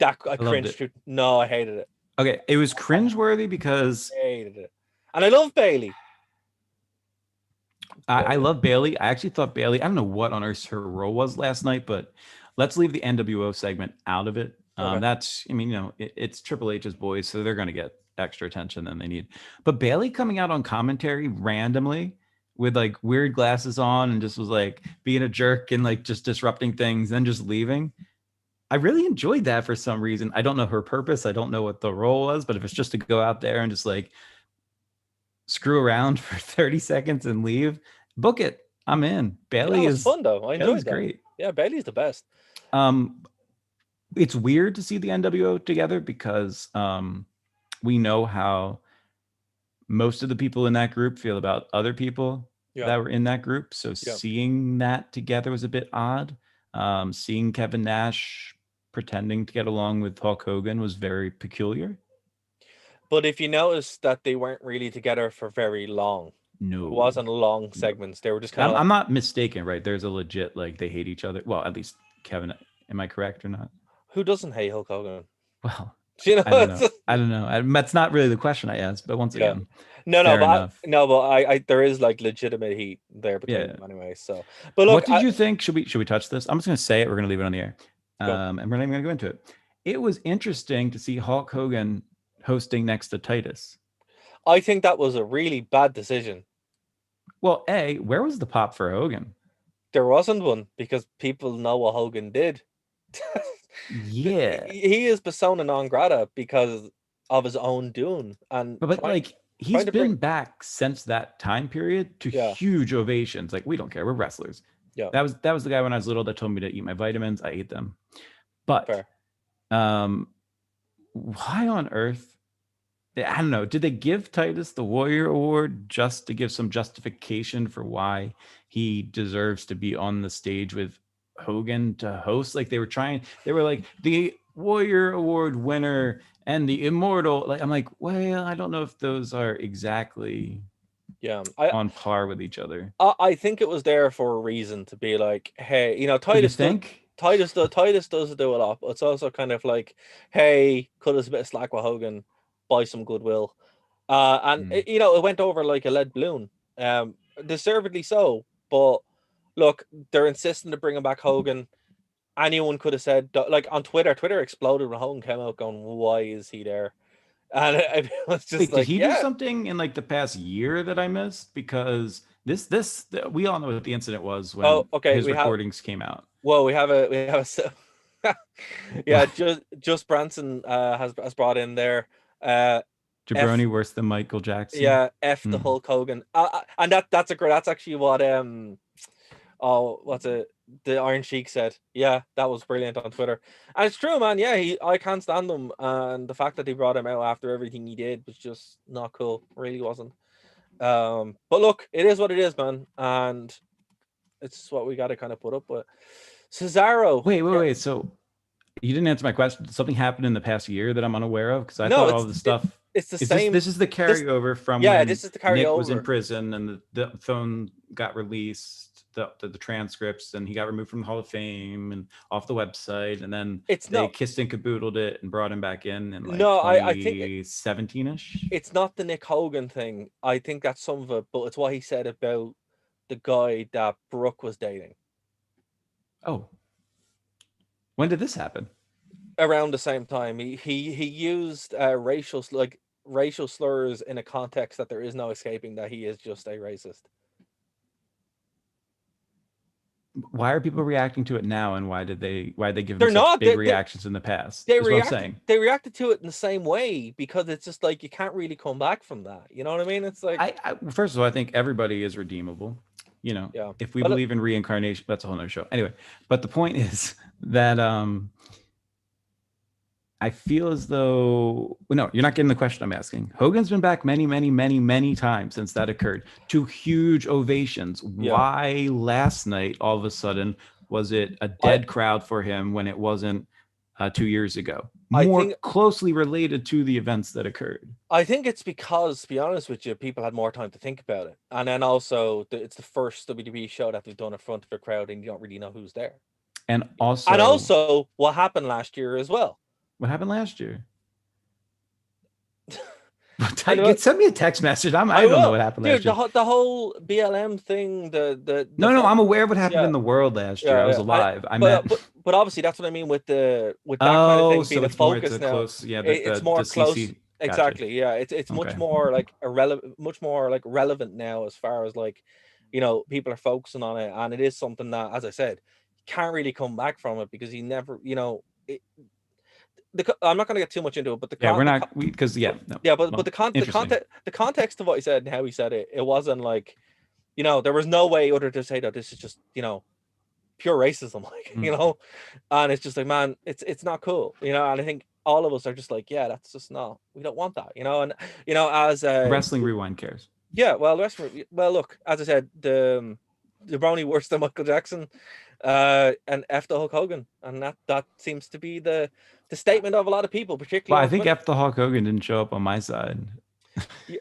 that I I loved cringed it. to. No, I hated it. Okay, it was I cringeworthy because hated it. And I love Bailey. I But love Bailey. I actually thought Bailey, I don't know what on earth her role was last night, but let's leave the NWO segment out of it. okay. That's, I mean, it's Triple H's boys, so they're going to get extra attention than they need. But Bailey coming out on commentary randomly with like weird glasses on and just was like being a jerk and like just disrupting things, then just leaving. I really enjoyed that for some reason. I don't know her purpose. I don't know what the role was, but if it's just to go out there and just like screw around for 30 seconds and leave, book it. I'm in. Yeah, it was fun though. I Bailey's enjoyed that. great. Yeah, Bailey's the best. Um, it's weird to see the NWO together because we know how most of the people in that group feel about other people Yeah, that were in that group. So yeah. seeing that together was a bit odd. Seeing Kevin Nash pretending to get along with Hulk Hogan was very peculiar. But if you notice that they weren't really together for very long, it No, wasn't long no. segments. They were just kind of I'm like, not mistaken, right? There's a legit like they hate each other. Well, at least Kevin. Am I correct or not? who doesn't hate Hulk Hogan? Well, You know, I don't know. I don't know. That's not really the question I asked, but once yeah. again, No, fair but enough. I there is like legitimate heat there between Yeah. them anyway. So, but look, What did you think? Should we touch this? I'm just gonna say it. We're gonna leave it on the air, go. and we're not even gonna go into it. It was interesting to see Hulk Hogan hosting next to Titus. I think that was a really bad decision. Well, where was the pop for Hogan? There wasn't one because people know what Hogan did. Yeah, He is persona non grata because of his own doing and but like he's trying to bring. been back since that time period to Yeah, huge ovations. Like we don't care, we're wrestlers. yeah, That was the guy when I was little that told me to eat my vitamins. I ate them, but fair. um, why on earth? I don't know. Did they give Titus the Warrior Award just to give some justification for why he deserves to be on the stage with Hogan to host? Like they were like the Warrior Award winner and the immortal. Like I'm like, well, I don't know if those are exactly Yeah, on par with each other. I think it was there for a reason to be like, hey, Oh, you think? Titus does do a lot, but it's also kind of like, hey, cut us a bit of slack with Hogan, buy some goodwill, and Hmm. it went over like a lead balloon, deservedly so. But look, they're insisting to bring him back Hogan. Anyone could have said like on Twitter exploded when Hogan came out going, why is he there? And it was just Wait, did like, he do yeah. something in like the past year that I missed? Because we all know what the incident was Oh, when okay. his recordings came out. Well, yeah. Just Branson has brought in there. F Jabroni worse than Michael Jackson. yeah, F the Hmm. Hulk Hogan. And that's actually what what's it, the Iron Sheik said. Yeah, that was brilliant on Twitter. And it's true, man. Yeah, I can't stand him, and the fact that they brought him out after everything he did was just not cool. Really wasn't. But look, it is what it is, man, and it's what we got to kind of put up with. Cesaro. Wait. So you didn't answer my question. Did something happen in the past year that I'm unaware of? Because I No, thought all the stuff it's the is this. same. This is the This carryover from Yeah, when this is the Nick was in carryover. prison and the phone got released, the transcripts, and he got removed from the Hall of Fame and off the website, and then It's they not. kissed and caboodled it and brought him back in like No, I think 2017 ish. it's not the Nick Hogan thing. I think that's some of it, but it's what he said about the guy that Brooke was dating. Oh, When did this happen? Around the same time. He used racial slurs in a context that there is no escaping that he is just a racist. Why are people reacting to it now, and why did they give him They're such not. big reactions in the past? Is what I'm saying. They reacted to it in the same way because it's just like you can't really come back from that. You know what I mean? It's like First of all, I think everybody is redeemable. You know, yeah. if we But believe in reincarnation, that's a whole nother show. Anyway, but the point is that I feel as though no, you're not getting the question I'm asking. Hogan's been back many, many, many, many times since that occurred to huge ovations. yeah. Why last night all of a sudden was it a I dead crowd for him when it wasn't 2 years ago? I More think closely related to the events that occurred. I think it's because, to be honest with you, people had more time to think about it, and then also it's the first WWE show that they've done in front of a crowd, and you don't really know who's there. And And also, also, what happened last year as well. what happened last year? And Send me a text message. I I don't know will, what happened dude. last year. The whole BLM thing, the No, fo- I'm aware of what happened yeah, in the world last year. I yeah, was yeah. alive. I But meant. obviously that's what I mean with that kind of Oh, thing being so a it's focus a now. close. Yeah, It's the more close. CC. Gotcha. Exactly. Yeah. It's much Okay. more like irrelevant, much more like relevant now as far as like, people are focusing on it, and it is something that, as I said, you can't really come back from it because he never, I'm not going to get too much into it, but Yeah, we're not because yeah, no. yeah, but Well, interesting. the context of what he said and how he said it, it wasn't like, there was no way other to say that this is just, pure racism, like, and it's just like, man, it's not cool, and I think all of us are just like, yeah, that's just not, we don't want that, and as Wrestling Rewind cares. yeah, well, the rest of it, well, look, as I said, the brony worse than Michael Jackson, and F the Hulk Hogan, and that seems to be the statement of a lot of people, Well, particularly I on think Twitter. F the Hulk Hogan didn't show up on my side. You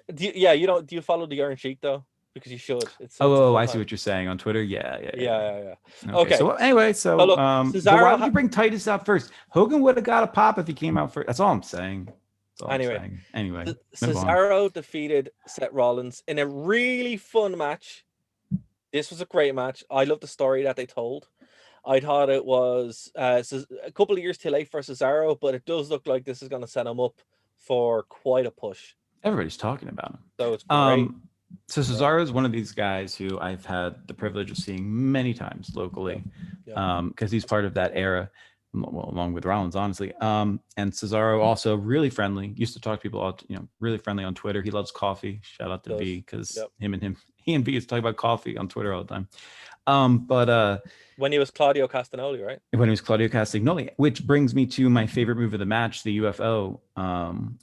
don't, do you follow the Iron Sheik though? Because you should. It's a Oh, fun I see time. what you're saying on Twitter. Yeah. Yeah. Okay, Okay. so anyway, So so look, but why Cesaro. would you bring Titus out first? Hogan would have got a pop if he came out first. That's all I'm saying. That's all I'm Anyway, saying. Anyway, move on. Cesaro defeated Seth Rollins in a really fun match. This was a great match. I love the story that they told. I thought it was a couple of years too late for Cesaro, but it does look like this is going to set him up for quite a push. Everybody's talking about him. So it's great. So Cesaro is one of these guys who I've had the privilege of seeing many times locally, because he's part of that era, well, along with Rollins, honestly. And Cesaro also really friendly. Used to talk to people, really friendly on Twitter. He loves coffee. Shout out to V, because he and V is talking about coffee on Twitter all the time. But when he was Claudio Castagnoli, right? When he was Claudio Castagnoli, which brings me to my favorite move of the match, the UFO,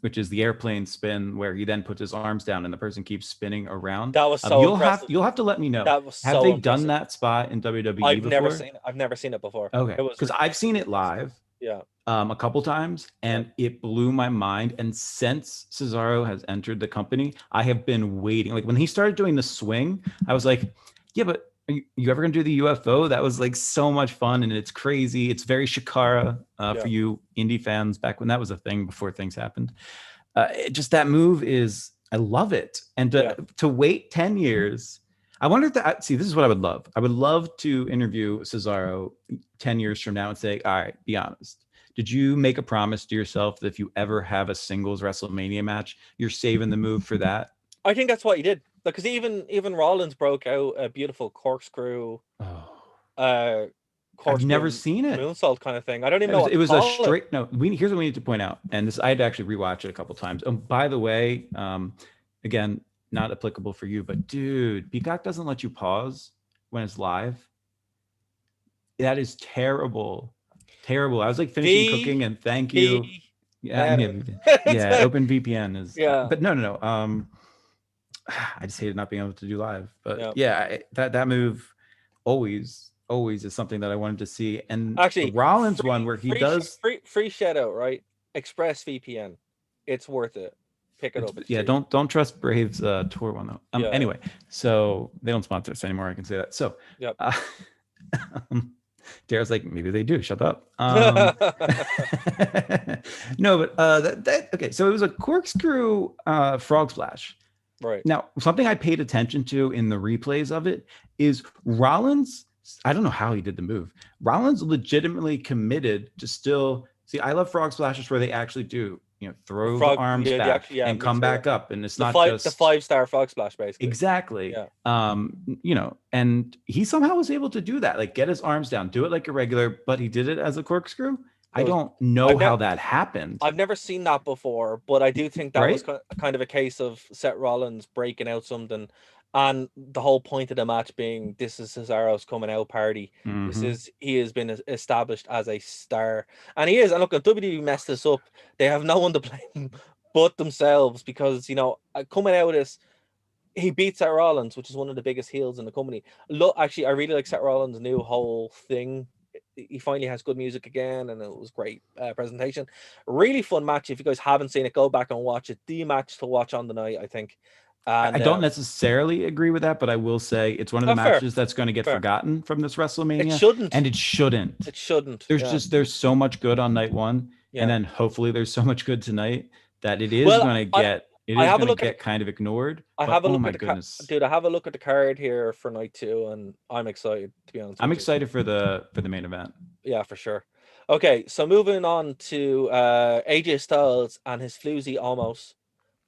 which is the airplane spin, where he then puts his arms down and the person keeps spinning around. That was so impressive. You'll have to let me know. That was have so they impressive. done that spot in WWE I've before? I've never seen it before. Okay, because I've seen it live. Yeah. A couple times, and it blew my mind. And since Cesaro has entered the company, I have been waiting. Like when he started doing the swing, I was like, yeah, but are you ever gonna do the UFO? That was like so much fun, and it's crazy. It's very Shikara for you indie fans back when that was a thing before things happened. Just that move is, I love it. And to wait 10 years, I wonder if that, see, this is what I would love. I would love to interview Cesaro 10 years from now and say, all right, be honest. Did you make a promise to yourself that if you ever have a singles WrestleMania match, you're saving the move for that? I think that's what he did. Because even Rollins broke out a beautiful corkscrew. I've never seen it. Moonsault kind of thing. I don't even know. It was a straight. No, here's what we need to point out, and this I had to actually rewatch it a couple times. By the way, again, not applicable for you, but dude, Peacock doesn't let you pause when it's live. That is terrible. Terrible. I was like finishing cooking and thank you. Yeah, Open VPN is. But no. I just hated not being able to do live. But that move always is something that I wanted to see. And actually, the Rollins one where he does free shout out, right? Express VPN, it's worth it. Pick it up. Yeah, don't trust Brave's tour one though. Anyway, so they don't sponsor us anymore. I can say that. So Daryl's like, maybe they do. Shut up. No, but okay. So it was a corkscrew frog splash. Right. Now, something I paid attention to in the replays of it is Rollins I don't know how he did the move. Rollins legitimately committed to still see. I love frog splashes where they actually do, The throw the frog, arms yeah, the back actually, yeah, and me come too. Yeah. back up, and it's The not five, the just 5-star frog splash, basically. exactly. Yeah. And he somehow was able to do that, like get his arms down, do it like a regular, but he did it as a corkscrew. It I was. don't know I've how never, that happened, I've never seen that before, but I do think that was right? kind of a case of Seth Rollins breaking out something, and the whole point of the match being this is Cesaro's coming out party. Hmm. He has been established as a star, and he is. And look, if WWE messed this up, they have no one to blame but themselves because coming out of this, he beat Seth Rollins, which is one of the biggest heels in the company. Look, actually, I really like Seth Rollins' new whole thing. He finally has good music again, and it was great presentation. Really fun match. If you guys haven't seen it, go back and watch it. The match to watch on the night, I think. I And don't necessarily agree with that, but I will say it's one of the fair, matches that's going to get fair. forgotten from this It WrestleMania, shouldn't. and it shouldn't. It shouldn't. There's Yeah, just there's so much good on night one, and yeah. then hopefully there's so much good tonight that it is Well, going to I get it I is have a going to look at get kind of ignored. I But have a oh look my at goodness, dude. I have a look at the card here for night two, and I'm excited to be honest I'm with you. excited for the main event. Yeah, for sure. Okay, so moving on to AJ Styles and his floozy almost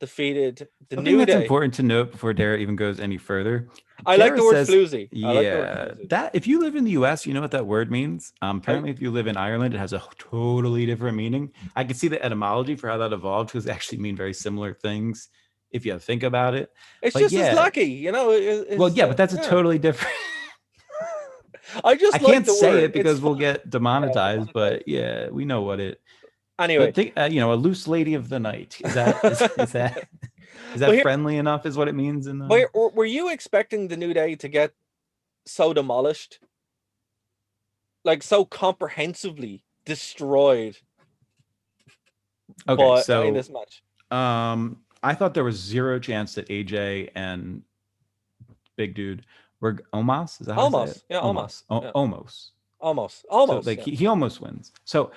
defeated the Something New that's Day. important to note before Dara even goes any further. I like Dara the word says, floozy. I like the word yeah, floozy. that if you live in the US, you know what that word means. I, Apparently, if you live in Ireland, it has a totally different meaning. I can see the etymology for how that evolved because they actually mean very similar things if you think about it. it's But just as yeah, lucky, well, It's yeah, but that's a yeah. totally different. I I just like can't the say word. it It's because fun. we'll get Yeah, demonetized, demonetized. but yeah, we know what it. Anyway, But think, a loose lady of the night is but that here, friendly enough? Is what it means in the. were you expecting the New Day to get so demolished, like so comprehensively destroyed, Okay, but in so this match? I thought there was zero chance that AJ and Big Dude were Omos. Is that how I say it? Almost, yeah, almost, Omos. yeah, Omos. almost, So almost. like Yeah. he almost wins. So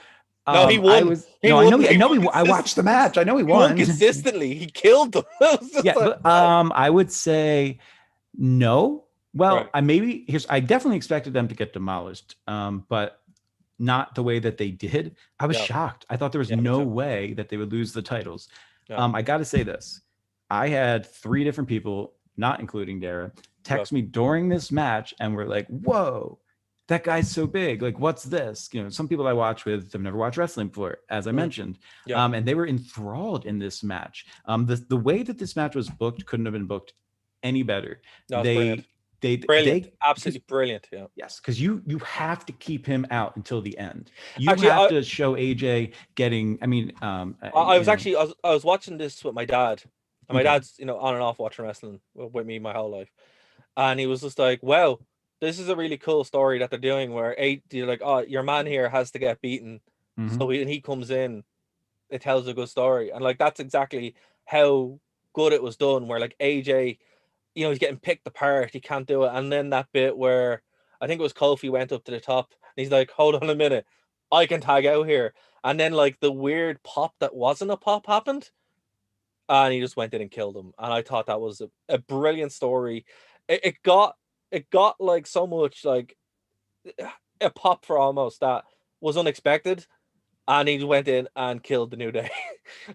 No, he I won. was He no, I won. know He won I watched the consistently. match. I know he He won won. consistently. He killed them. It was just Yeah, like but wow. I would say no. Well, Right. I definitely expected them to get demolished. But not the way that they did. I was Yeah. shocked. I thought there was Yeah. Me no too. way that they would lose the titles. Yeah. I got to say this. I had three different people, not including Dara, Yeah. text me during this match and were like, whoa, that guy's so big. Like, what's this? Some people I watch with have never watched wrestling before, as I Mm, mentioned. yeah. And they were enthralled in this match. The way that this match was booked couldn't have been booked any better. No, it's brilliant. They Brilliant. because Absolutely brilliant. Yeah. yes, because you have to keep him out until the end. You Actually, have to show AJ getting. I mean, I was actually I was watching this with my dad, and my okay, dad's on and off watching wrestling with me my whole life, and he was just like, "Wow, this is a really cool story that they're doing where you're like, oh, your man here has to get beaten, so hmm when he comes in, it tells a good story," and like that's exactly how good it was done. Where like AJ, he's getting picked apart, he can't do it, and then that bit where I think it was Kofi went up to the top, and he's like, "Hold on a minute, I can tag out here," and then like the weird pop that wasn't a pop happened, and he just went in and killed him, and I thought that was a brilliant story. It got like so much like a pop for almost that was unexpected, and he went in and killed the New Day,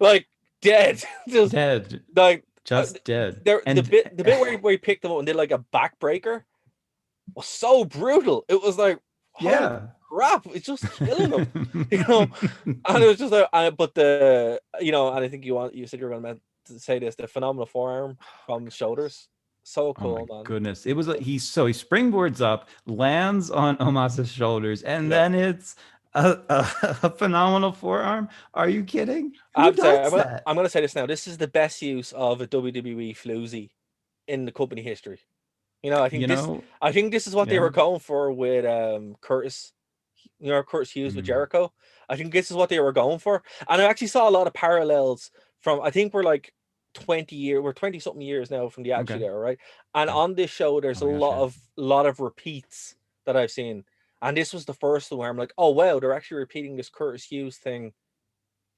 like dead, just dead, like just dead, there and the bit where he picked him up and did like a backbreaker was so brutal. It was like, holy yeah. crap, it's just killing him, you know. And it was just like, but and I think you said you were going to say this, the phenomenal forearm from the shoulders, so Oh my cool, man. goodness! It was like he springboards up, lands on Omos's shoulders, and Yeah, then it's a phenomenal forearm. Are you kidding? I Who have to say, does that? I'm gonna say this now. This is the best use of a WWE floozy in the company history. You know, I think this is what they yeah. were going for with Curtis. Curtis Hughes with Mm, Jericho. I think this is what they were going for. And I actually saw a lot of parallels from, I think we're 20 something years now from the okay. Attitude Era, right? And Okay. on this show, Oh there's a my gosh, yeah. lot of repeats that I've seen. And this was the first one where I'm like, oh wow, they're actually repeating this Curtis Hughes thing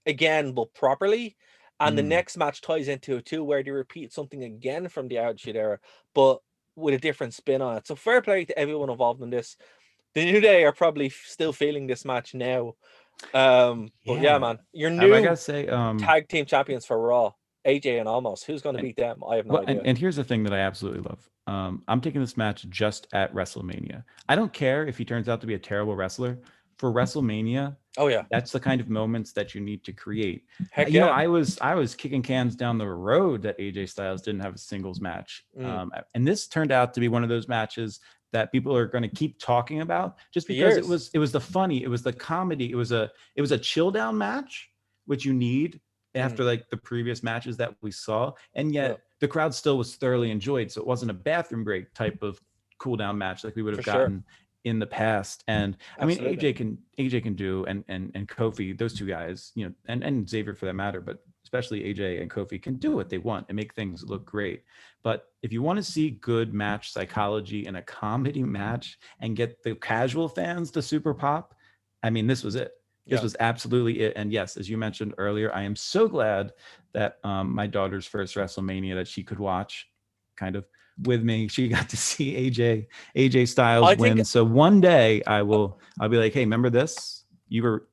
again, but properly. And the Mm, next match ties into it too, where they repeat something again from the Attitude Era, but with a different spin on it. So fair play to everyone involved in this. The New Day are probably still feeling this match now. But yeah, Yeah. man, your I gotta new say, tag team champions for Raw, AJ and Almost. Who's going to and, beat them? I have no well, idea. and here's the thing that I absolutely love. I'm taking this match just at WrestleMania. I don't care if he turns out to be a terrible wrestler. For WrestleMania, Oh yeah, that's the kind of moments that you need to create. heck You know, yeah. I was kicking cans down the road that AJ Styles didn't have a singles match, Mm. and this turned out to be one of those matches that people are going to keep talking about just For because years. it was the funny, it was the comedy, it was a chill down match, which you need Mm. after like the previous matches that we saw, and Yeah, yet the crowd still was thoroughly enjoyed. So it wasn't a bathroom break type of cool down match like we would for have sure. gotten in the past. And I mean, Absolutely. AJ can do, and Kofi, those two guys, you know, and Xavier for that matter, but especially AJ and Kofi can do what they want and make things look great. But if you want to see good match psychology in a comedy match and get the casual fans to super pop, I mean, this was it. This Yeah. was absolutely it. And yes, as you mentioned earlier, I am so glad that my daughter's first WrestleMania that she could watch kind of with me. She got to see AJ Styles I think win. So one day I'll be like, hey, remember this?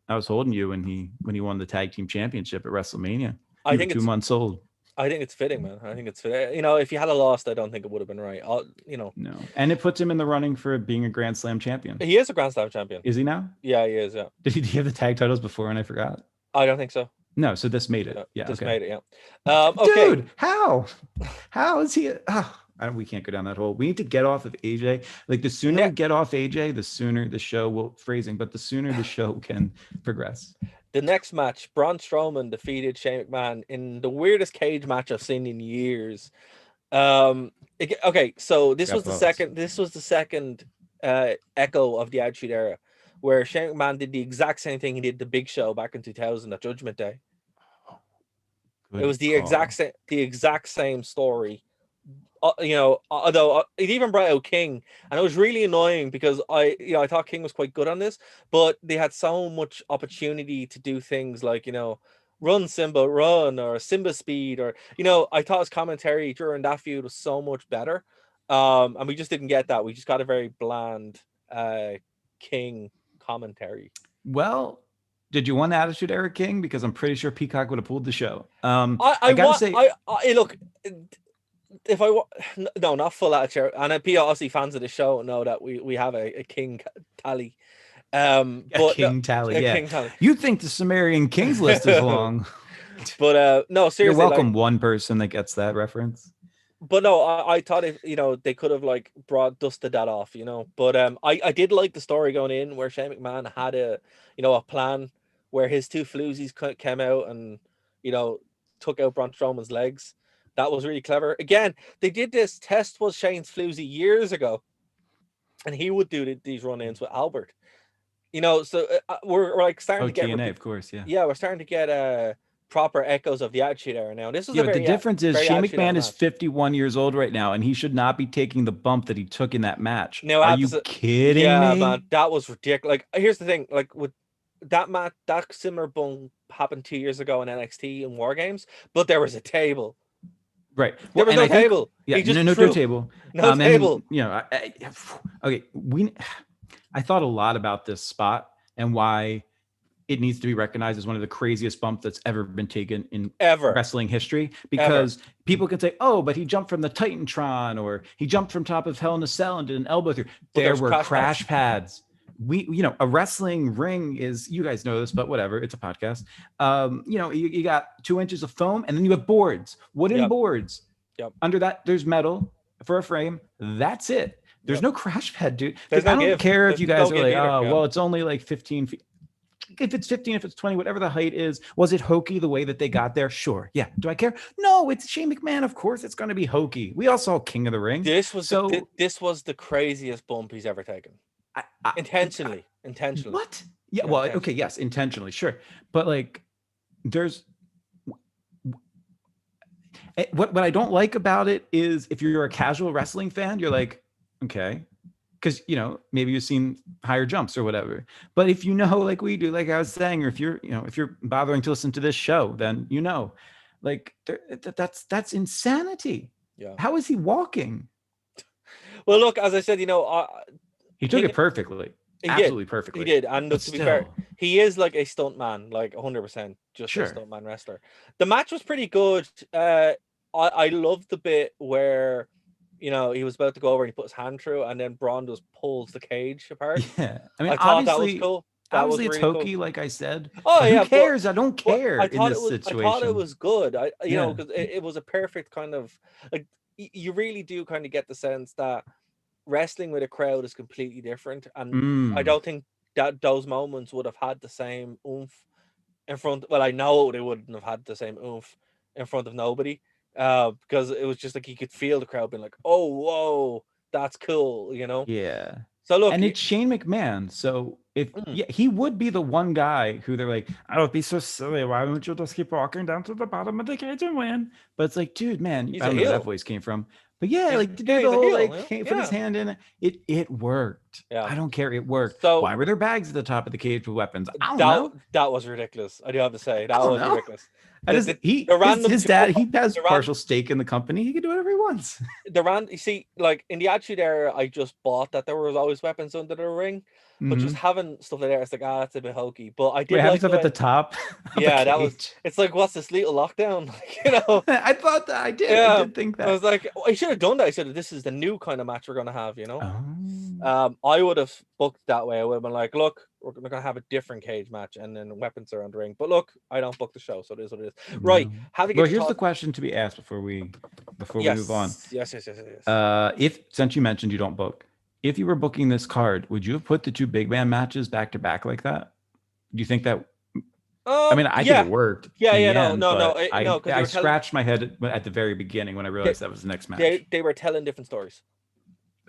I was holding you when he won the tag team championship at WrestleMania. I You were think two it's months old. I think it's fitting, man. I think it's fitting. You know, if you had a lost, I don't think it would have been right. You know, No. And it puts him in the running for being a Grand Slam champion. he is a Grand Slam champion. Is he now? Yeah, he is. Yeah, Did he have the tag titles before and I forgot? I don't think so. No, so this made it. Yeah, Yeah, just okay. made it. Yeah. Okay. Dude, how? How is he? Oh, we can't go down that hole. We need to get off of AJ. Like the sooner we get off AJ, the sooner the show will phrasing, but the sooner the show can progress. The next match, Braun Strowman defeated Shane McMahon in the weirdest cage match I've seen in years. Okay, so this was the second. This was the second echo of the Attitude Era, where Shane McMahon did the exact same thing he did the Big Show back in 2000 at Judgment Day. Good It was the call. exact same story. You know, although it even brought out King, and it was really annoying because I thought King was quite good on this, but they had so much opportunity to do things like, you know, run Simba, run, or Simba speed, or, you know, I thought his commentary during that feud was so much better, and we just didn't get that. We just got a very bland King commentary. Well, did you want Attitude Era King? Because I'm pretty sure Peacock would have pulled the show. I gotta want say, I look. If no, not full attitude, and obviously fans of the show know that we have a King tally, but King tally. a Yeah, King tally. you think the Sumerian Kings list is long? But no, seriously, You're welcome. like, One person that gets that reference. but no, I thought if, you know, they could have like dusted that off, you know. But I did like the story going in where Shane McMahon had a plan where his two floozies came out and, you know, took out Braun Strowman's legs. That was really clever. Again, they did this. Test was Shane's floozy years ago, and he would do these run-ins with Albert. You know, so we're like starting to get TNA, of course, yeah. Yeah, we're starting to get proper echoes of the Attitude Era now. This was Yeah, a but the very difference is very Shane Attitude Era McMahon is match. 51 years old right now, and he should not be taking the bump that he took in that match. Now, Are you kidding me? man, that was ridiculous. Like, here's the thing, like with that match, that similar bump happened 2 years ago in NXT in War Games, but there was a table. Right. There was no table. Yeah, He just no threw table. no table. And, you know, okay, I thought a lot about this spot and why it needs to be recognized as one of the craziest bumps that's ever been taken in wrestling history, because people can say, oh, but he jumped from the Titantron, or he jumped from top of Hell in a Cell and did an elbow through. There were crash pads. You know, a wrestling ring is, you guys know this, but whatever, it's a podcast. You know, you got 2 inches of foam, and then you have boards, wooden boards. Yep. Under that, there's metal for a frame. That's it. There's no crash pad, dude. I don't care if you guys are like, oh, well, it's only like 15 feet. If it's 15, if it's 20, whatever the height is. Was it hokey the way that they got there? Sure. Yeah. Do I care? No, it's Shane McMahon. Of course it's going to be hokey. We all saw King of the Ring. This was the craziest bump he's ever taken. Intentionally. What? Yeah. Well, okay. Yes. Intentionally. Sure. But like, there's what I don't like about it is if you're a casual wrestling fan, you're like, okay, because, you know, maybe you've seen higher jumps or whatever. But if you know, like we do, like I was saying, or if you're bothering to listen to this show, then you know, like that's insanity. Yeah. How is he walking? Well, look, as I said, He took King it perfectly, he did. absolutely He perfectly. did. And But look, to be fair, still, he is like a stunt man, like 100%, just a sure. stunt man wrestler. The match was pretty good. I loved the bit where, he was about to go over and he put his hand through, and then Braun just pulls the cage apart. Yeah. I mean, I thought that was obviously, cool. That was obviously it's really cool. hokey, like I said. Oh But who yeah, but cares? I don't but care I in thought it this was I thought it situation. was good. Yeah. Because it was a perfect kind of like you really do kind of get the sense that wrestling with a crowd is completely different, and I Mm. don't think that those moments would have had the same oomph in front. Well, I know they wouldn't have had the same oomph in front of nobody, because it was just like you could feel the crowd being like, "Oh, whoa, that's cool." Yeah. So look, And it's Shane McMahon. So if mm, yeah, he would be the one guy who they're like, I don't be so silly. Why don't you just keep walking down to the bottom of the cage and win? But it's like, dude, man, he's I a don't know where that heel. voice came from. But yeah, like to do the He's a whole heel. like put his Yeah, hand in it worked. yeah. I don't care. It worked. So Why were there bags at the top of the cage with weapons? I don't that know. that was ridiculous. I do have to say I that don't was know. ridiculous. I The just the, the random his two, dad, he has the ran partial stake in the company. He can do whatever he wants. you see, like in the Attitude Era, I just bought that there was always weapons under the ring, but just Hmm. having stuff like that, it's like, that's a bit hokey. But I Wait, did having like the stuff at way, the top of the yeah, that was. cage. It's like, what's this little lockdown? Like. I thought that I did. I Yeah. did think I that. was like, I should have done that. I said, this is the new kind of match we're gonna have. Oh. I would have booked that way. I would have been like, look, we're gonna have a different cage match and then weapons around the ring. But look, I don't book the show, so it is what it is. Right. No. How to Well, get your here's the thoughts? question to be asked before we move on. Yes. Yes, yes, yes, yes, yes. If since you mentioned you don't book, if you were booking this card, would you have put the two big man matches back to back like that? Do you think that? I mean, I think it Yeah. worked Yeah, in yeah, the no, end, no, no, but no, because they I were telling scratched my head at the very beginning when I they, realized that was the next match. they were telling different stories.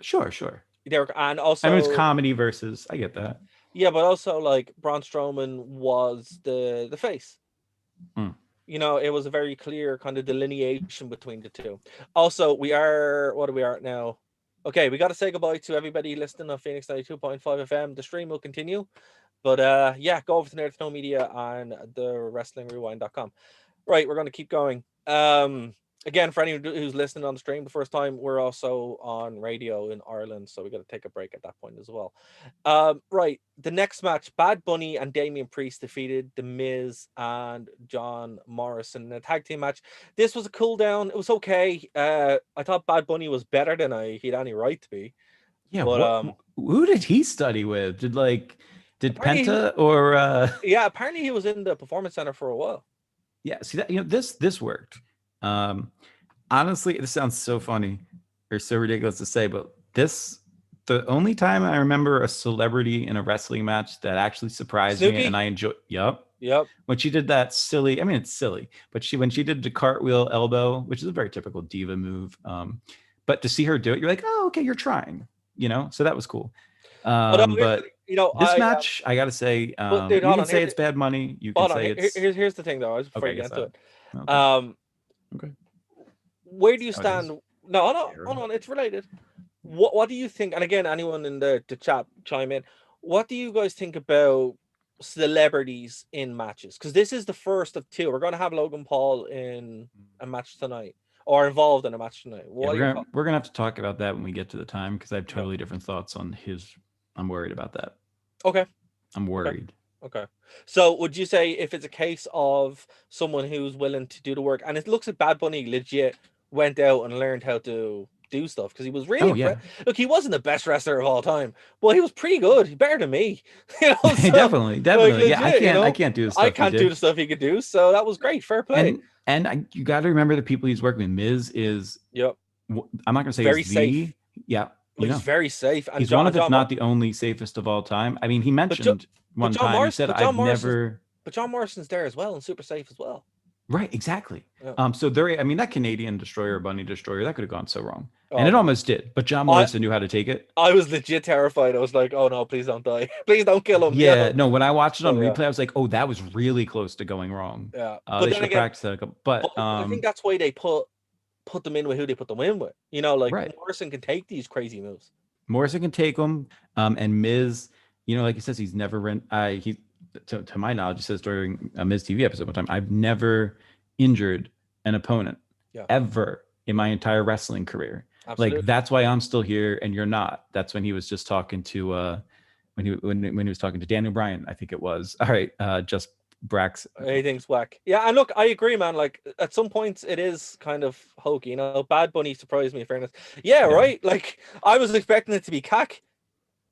Sure, sure. And I mean, it's also, comedy versus. I get that. yeah, but also like Braun Strowman was the face. Hmm. It was a very clear kind of delineation between the two. Also, what are we at now? Okay, we got to say goodbye to everybody listening on Phoenix 92.5 FM. The stream will continue. But yeah, go over to Nerd Snow Media and the WrestlingRewind.com. Right, we're going to keep going. Again, for anyone who's listening on the stream the first time, we're also on radio in Ireland, so we got to take a break at that point as well. Right, the next match, Bad Bunny and Damian Priest defeated The Miz and John Morrison in a tag team match. This was a cool down. It was okay. I thought Bad Bunny was better than he had any right to be. Yeah, But what who did he study with? Did apparently, Penta or apparently he was in the Performance Center for a while. yeah, see that this worked. Um Honestly, this sounds so funny or so ridiculous to say, but the only time I remember a celebrity in a wrestling match that actually surprised me and Snooki? I enjoyed. Yep. Yep. When she did that silly, I mean, it's silly, but when she did the cartwheel elbow, which is a very typical diva move. But to see her do it, you're like, oh, okay, you're trying, so that was cool. But here's the But thing, this match, I gotta say, but dude, you hold can on. say it's bad money. You can Hold on. say it's Here's the thing, though. I was before okay. I you get guess into that. it. Okay. Um, Okay. where do you That's how it is. stand? No, no, hold on. It's related. What do you think? And again, anyone in the chat chime in. What do you guys think about celebrities in matches? Because this is the first of two. We're going to have Logan Paul in a match tonight, or involved in a match tonight. Yeah, What are your thoughts? we're gonna have to talk about that when we get to the time because I have Yeah. totally different thoughts on his. I'm worried about that. Okay. I'm Okay. worried. Okay. So would you say if it's a case of someone who's willing to do the work, and it looks like Bad Bunny legit went out and learned how to do stuff because he was really Oh yeah, Look, he wasn't the best wrestler of all time, but he was pretty good. He better than me. So definitely, like definitely. Yeah, legit, I can't do the I stuff he can't do did. the stuff he could do. So that was great. Fair play. You got to remember the people he's working with. Miz is. Yep. I'm not gonna say Very is the. safe. Yeah, Like he's very safe. And he's one of, if John not the only safest of all time. I mean, he but jo- mentioned but one John time he Morris said, but John "I've Morrison's never." but John Morrison's there as well and super safe as well. Right, exactly. Yeah. So there, I mean, that Canadian destroyer, Bunny destroyer, that could have gone so wrong, and Oh it man. almost did. But John Morrison knew how to take it. I was legit terrified. I was like, "Oh no, please don't die! Please don't kill him!" Yeah, no. When I watched it on So yeah, replay, I was like, "Oh, that was really close to going wrong." yeah. But They then should have again, practiced that a couple. But I think that's why they put them in with who they put them in with. Like right, Morrison can take these crazy moves. Morrison can take them. And Miz, like he says, he's never run. He, to my knowledge, he says during a Miz TV episode one time, I've never injured an opponent Yeah. ever in my entire wrestling career. Like, Absolutely. that's why I'm still here and you're not. That's when he was just talking to when he was talking to Daniel Bryan, I think it was. All right, just Brax. Anything's whack. Yeah, and look, I agree, man. Like at some points, it is kind of hokey. You know, Bad Bunny surprised me. In fairness, yeah, Yeah. right. Like I was expecting it to be cack,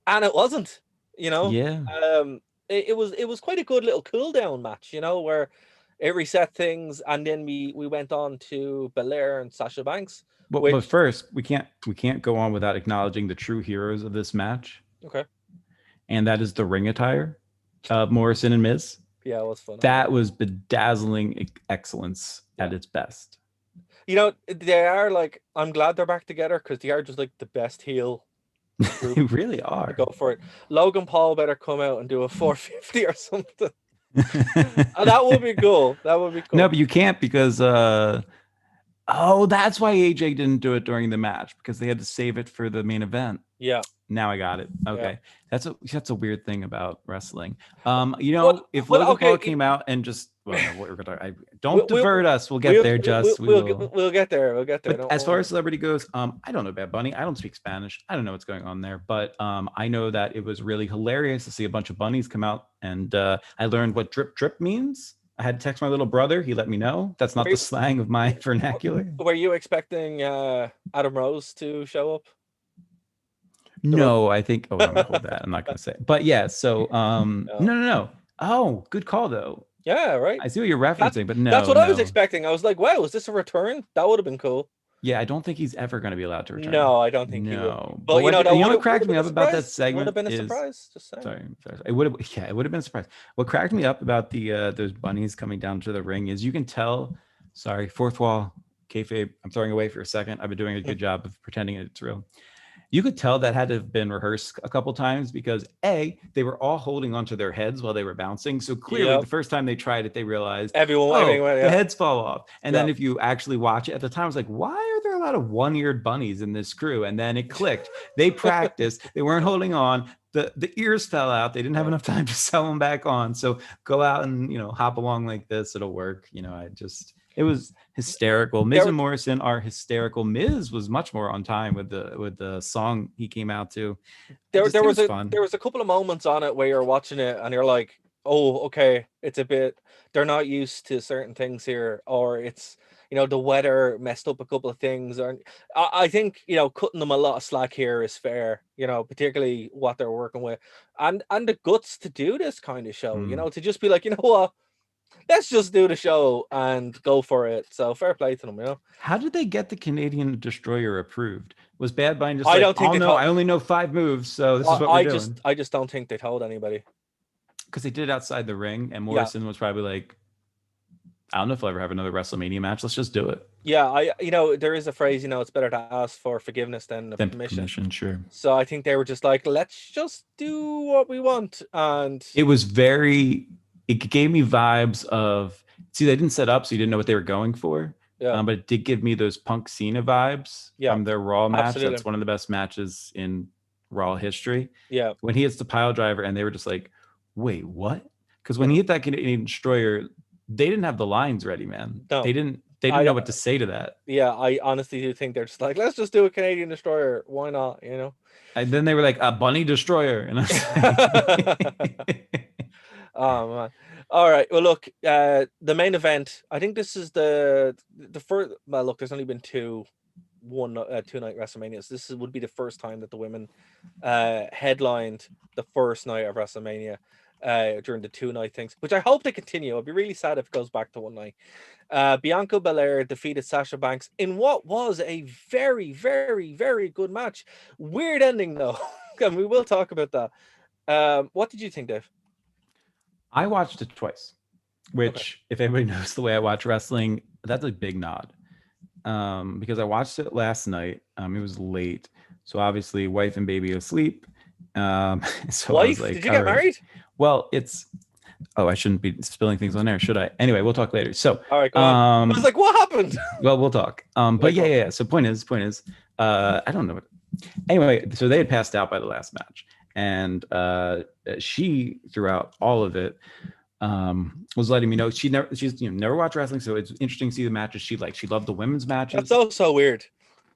and it wasn't. You know, Yeah. it was quite a good little cool down match. You know, where it reset things, and then we went on to Belair and Sasha Banks, But which first, we can't go on without acknowledging the true heroes of this match, okay, and that is the ring attire of Morrison and Miz. yeah, it was fun. That was bedazzling excellence Yeah, at its best. you know, they are like. I'm glad they're back together because they are just like the best heel They group really to are. go for it. Logan Paul better come out and do a 450 or something. That would be cool. That would be No, cool. but you can't because oh, that's why AJ didn't do it during the match, because they had to save it for the main event. Yeah, Now I got it. yeah. Okay. That's a weird thing about wrestling. Well, If well, Logan Paul okay. came out and just, well, no, what we're gonna don't We'll we'll divert us. We'll get we'll there. we'll Just we we'll, will. we'll get there. We'll get there. But Don't as far worry. as celebrity goes, I don't know Bad Bunny. I don't speak Spanish. I don't know what's going on there. But I know that it was really hilarious to see a bunch of bunnies come out, and I learned what drip drip means. I had to text my little brother. He let me know. That's not Were, the slang of my vernacular. were you expecting Adam Rose to show up? The Ro- No, I think. Oh, no, I'm gonna hold that. I'm not gonna say. But yeah. So No. no. Oh, good call though. Yeah, right. I see what you're That's referencing, but that's no, what I was no. expecting. I was like, wow, is this a return? That would have been cool. Yeah, I don't think he's ever going to be allowed to return. No, I don't think he will. No. But But you know, that what would cracked have me been a up about that surprise. Would have segment been a is, surprise. Just saying. sorry, it would have, yeah, it would have been a surprise. What cracked me up about the those bunnies coming down to the ring is you can tell, sorry, fourth wall, kayfabe, I'm throwing away for a second. I've been doing a good job of pretending it's real. You could tell that had to have been rehearsed a couple times because they were all holding onto their heads while they were bouncing. So clearly the Yep. first time they tried it, they realized, Everyone, oh, the yeah, heads fall off. And then yeah. if you actually watch it at the time, I was like, why are there a lot of one-eared bunnies in this crew? And then it clicked. They practiced. They weren't holding on. The ears fell out. They didn't have Yeah. enough time to sew them back on. So go out and, hop along like this. It'll work. It was hysterical. Miz There, and Morrison are hysterical. Miz was much more on time with the song he came out to. there It was was a fun. there was a couple of moments on it where you're watching it and you're like, oh, okay, it's a bit. They're not used to certain things here, or it's the weather messed up a couple of things. Or I think cutting them a lot of slack here is fair. Particularly what they're working with, and the guts to do this kind of show. To just be like, what. Let's just do the show and go for it. So fair play to them. How did they get the Canadian Destroyer approved? Was Bad Bunny just I like, don't think oh they no, told. I only know 5 moves, so this is what we're I doing? just don't think they told anybody. Because they did it outside the ring, and Yeah, Morrison was probably like, I don't know if I'll ever have another WrestleMania match. Let's just do it. yeah. There is a phrase. It's better to ask for forgiveness than Then permission. sure. So I think they were just like, let's just do what we want, and It was it gave me vibes of, see, they didn't set up, so you didn't know what they were going for. yeah, But it did give me those Punk Cena vibes yeah, from their Raw match. absolutely, That's one of the best matches in Raw history. yeah. When he hits the pile driver and they were just like, wait, what? Because when he hit that Canadian Destroyer, they didn't have the lines ready, man. No, They didn't I know what to say to that. yeah, I honestly do think they're just like, let's just do a Canadian Destroyer. Why not? And then they were like, a bunny destroyer. And I was like, Oh man. All right. Well, look, the main event. I think this is the first. Well, look, there's only been two night WrestleManias. Would be the first time that the women headlined the first night of WrestleMania during the 2 night things, which I hope they continue. I'd be really sad if it goes back to one night. Bianca Belair defeated Sasha Banks in what was a very, very, very good match. Weird ending though, and we will talk about that. What did you think, Dave? I watched it twice, which, if anybody knows the way I watch wrestling, that's a big nod. Because I watched it last night. It was late, so obviously wife and baby asleep. So Wife? I was like, Did you get married? Well, I shouldn't be spilling things on air, should I? Anyway, we'll talk later. So, All right, go on. I was like, what happened? well, we'll talk. But yeah. So point is, I don't know. Anyway, so they had passed out by the last match, and she, throughout all of it, was letting me know she's never watched wrestling, so it's interesting to see the matches she liked. She loved the women's matches. That's so weird.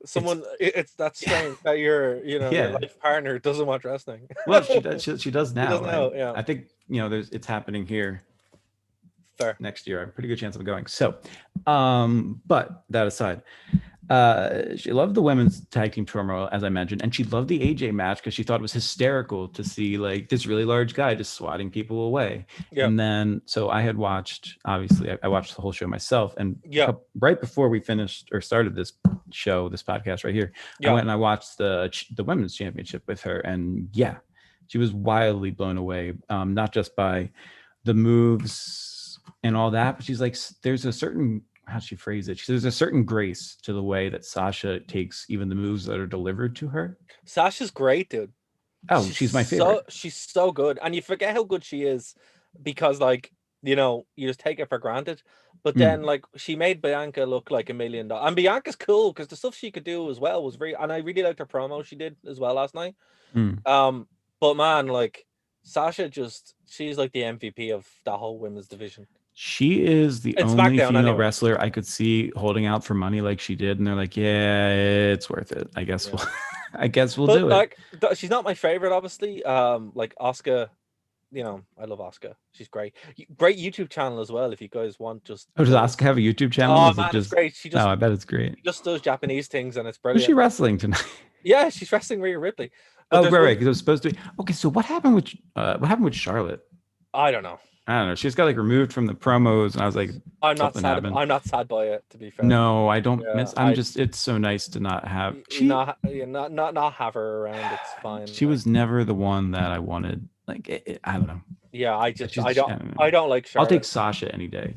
Someone, it's that strange that your yeah. life partner doesn't watch wrestling. Well, she does. She does He now, doesn't know. and Yeah, I think it's happening here fair. next year. I have a pretty good chance of going. So, but that aside, she loved the women's tag team turmoil, as I mentioned, and she loved the AJ match because she thought it was hysterical to see like this really large guy just swatting people away. Yeah, And then, so I had watched, obviously, I watched the whole show myself, and yeah, right before we finished or started this show, this podcast right here, I yeah. went and I watched the women's championship with her, and yeah, she was wildly blown away, not just by the moves and all that, but she's like, there's a certain, how she phrase it, there's a certain grace to the way that Sasha takes even the moves that are delivered to her. Sasha's great, dude. Oh, she's my favorite. She's so good, and you forget how good she is because like you just take it for granted. But then like she made Bianca look like $1 million, and Bianca's cool because the stuff she could do as well was very. And I really liked her promo she did as well last night. Mm. But man, like Sasha, she's like the MVP of that whole women's division. She is the In only SmackDown, female anyway. wrestler I could see holding out for money like she did, and they're like, "Yeah, it's worth it. I guess Yeah. we'll, I guess we'll But do it." like, she's not my favorite, obviously. Like Asuka, I love Asuka. She's great. Great YouTube channel as well. If you guys want, just Oh, does go. Asuka have a YouTube channel? Oh Is it man, it's just? great. Oh, I bet it's great. She just does Japanese things, and it's Who's she brilliant. wrestling tonight? Yeah, she's wrestling Rhea Ripley. But Oh, there's right, one. because it was supposed to be. Okay, so what happened with Charlotte? I don't know. I don't know. She just got like removed from the promos, and I was like, I'm not something sad. happened. I'm not sad by it. To be fair. No, I don't Yeah, miss. I'm just. It's so nice to not have. not have her around. It's fine. She was never the one that I wanted. Like I don't know. Yeah, I don't know. I don't like Charlotte. I'll take Sasha any day.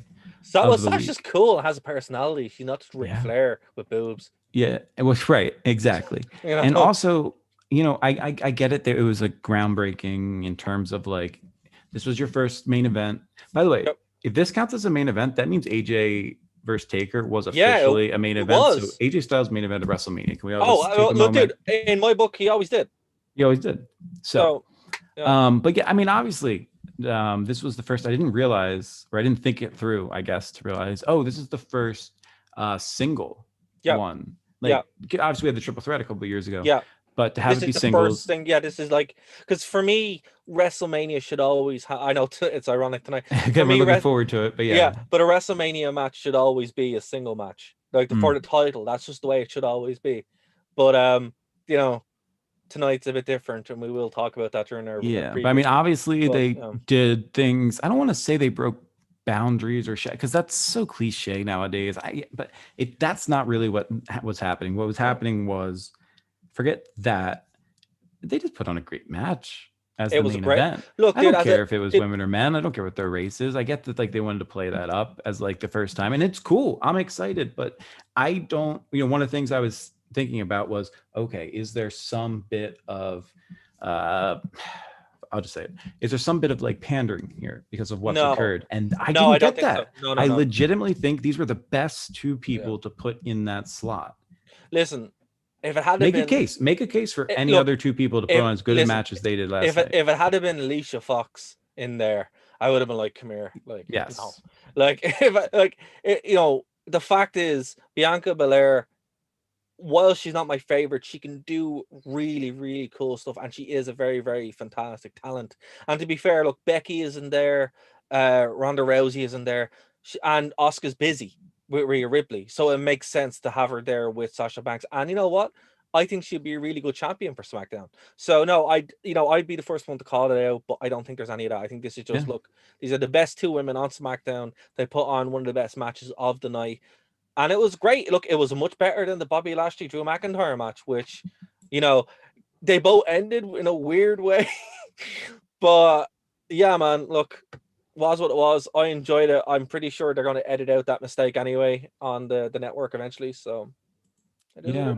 Well, Sasha's cool and has a personality. She's not just Ric Flair with boobs. Yeah, it was right, exactly. And also, I get it. That it was like groundbreaking in terms of like, this was your first main event. By the way, if this counts as a main event, that means AJ versus Taker was officially a main event. So AJ Styles main event of WrestleMania. Can we all just take a moment? Dude, in my book, he always did. He always did. So but yeah, I mean, obviously, this was the first. I didn't realize, or I didn't think it through, I guess, to realize, oh, this is the first single one. Like, obviously, we had the triple threat a couple of years ago. Yeah. But to have it be singles. This is like, because for me, WrestleMania should always I know it's ironic tonight. We're looking forward to it, but yeah. But a WrestleMania match should always be a single match. Like for the title, that's just the way it should always be. But tonight's a bit different, and we will talk about that during our but I mean, obviously they did things. I don't want to say they broke boundaries or shit, because that's so cliche nowadays. But that's not really what was happening. What was happening was, forget that, they just put on a great match as the main event. Look, I don't care if it was women or men. I don't care what their race is. I get that like they wanted to play that up as like the first time, and it's cool. I'm excited, but I don't. One of the things I was thinking about was, okay, is there some bit of I'll just say it. Is there some bit of like pandering here because of what's occurred? And I didn't get that. So. I legitimately think these were the best two people to put in that slot. Listen, if it had make a case for any other two people to put on as good a match as they did last night. If it had been Alicia Fox in there, I would have been like, come here, like, yes, no. Like the fact is, Bianca Belair, while she's not my favorite, she can do really, really cool stuff, and she is a very, very fantastic talent. And to be fair, look, Becky isn't there, Ronda Rousey isn't there, and Asuka's busy with Rhea Ripley, so it makes sense to have her there with Sasha Banks. And you know what? I think she'd be a really good champion for SmackDown. So no, I'd be the first one to call it out, but I don't think there's any of that. I think this is just look, these are the best two women on SmackDown. They put on one of the best matches of the night. And it was great. Look, it was much better than the Bobby Lashley Drew McIntyre match, which, they both ended in a weird way. But yeah, man, look, was what it was. I enjoyed it. I'm pretty sure they're going to edit out that mistake anyway on the network eventually. So yeah.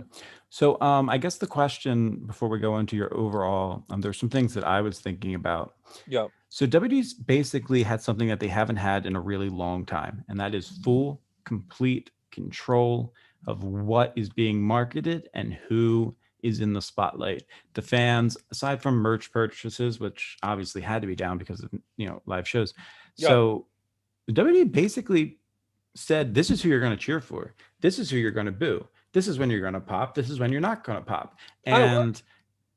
So I guess the question before we go into your overall, there's some things that I was thinking about. Yeah. So WWE's basically had something that they haven't had in a really long time, and that is full, complete control of what is being marketed and who is in the spotlight. The fans, aside from merch purchases, which obviously had to be down because of live shows. Yeah. So WWE basically said, this is who you're going to cheer for. This is who you're going to boo. this is when you're gonna pop, this is when you're not gonna pop, And it worked.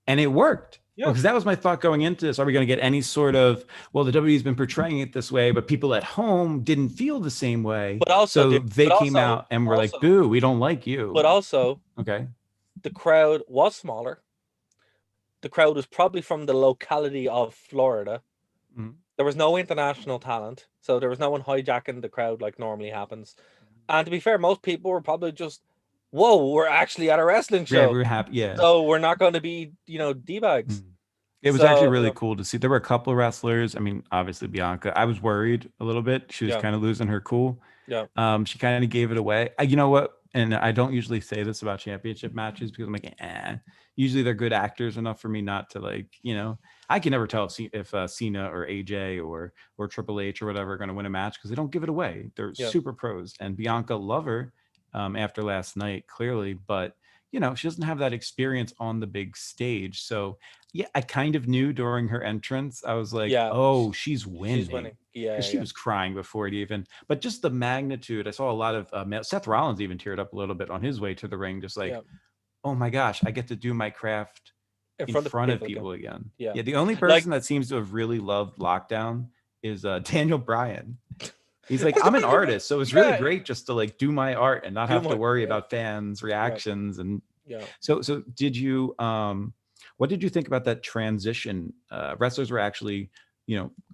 and it worked. Yeah. Because that was my thought going into this. Are we going to get any sort of, well, the WWE's been portraying it this way, but people at home didn't feel the same way. But also, So they came out and were like, boo, we don't like you. But also, okay, the crowd was smaller. The crowd was probably from the locality of Florida. Mhm. There was no international talent. So there was no one hijacking the crowd like normally happens. And to be fair, most people were probably just, whoa, we're actually at a wrestling show. Yeah, we were happy. Yeah. So we're not going to be, D-bags. It was actually really cool to see. There were a couple of wrestlers. I mean, obviously Bianca. I was worried a little bit. She was kind of losing her cool. Yeah. She kind of gave it away. You know what? And I don't usually say this about championship matches because I'm like, usually they're good actors enough for me not to like, I can never tell if Cena or AJ or Triple H or whatever are going to win a match because they don't give it away. They're super pros. And Bianca, love her after last night, clearly, but she doesn't have that experience on the big stage. So yeah, I kind of knew during her entrance, I was like, oh, she's winning. She's winning. Yeah. She was crying before it even, but just the magnitude. I saw a lot of Seth Rollins even teared up a little bit on his way to the ring, just like, oh my gosh, I get to do my craft in front of people again. Yeah. The only person that seems to have really loved lockdown is Daniel Bryan. He's like, I'm an artist, so it's really great just to like do my art and not have to worry about fans' reactions. And so did you what did you think about that transition? Wrestlers were actually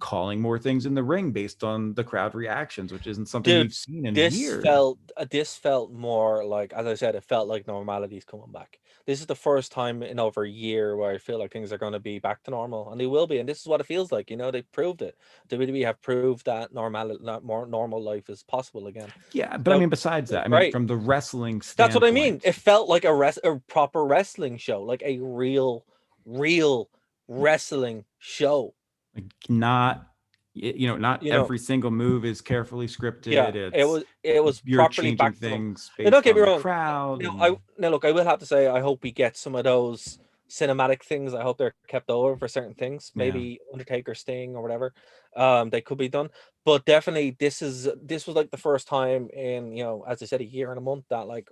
calling more things in the ring based on the crowd reactions, which isn't something we've seen in years. This felt more like, as I said, it felt like normality's coming back. This is the first time in over a year where I feel like things are going to be back to normal, and they will be. And this is what it feels like. They proved it. WWE have proved that more normal life is possible again. Yeah, but I mean, besides that, I mean, from the wrestling standpoint, that's what I mean. It felt like a proper wrestling show, like a real wrestling show. Like not every single move is carefully scripted. Yeah, it was you're properly changing things based don't get me on wrong. The crowd. Look, I will have to say, I hope we get some of those cinematic things. I hope they're kept over for certain things. Maybe Undertaker, Sting, or whatever. They could be done, but definitely this was like the first time in as I said, a year and a month that like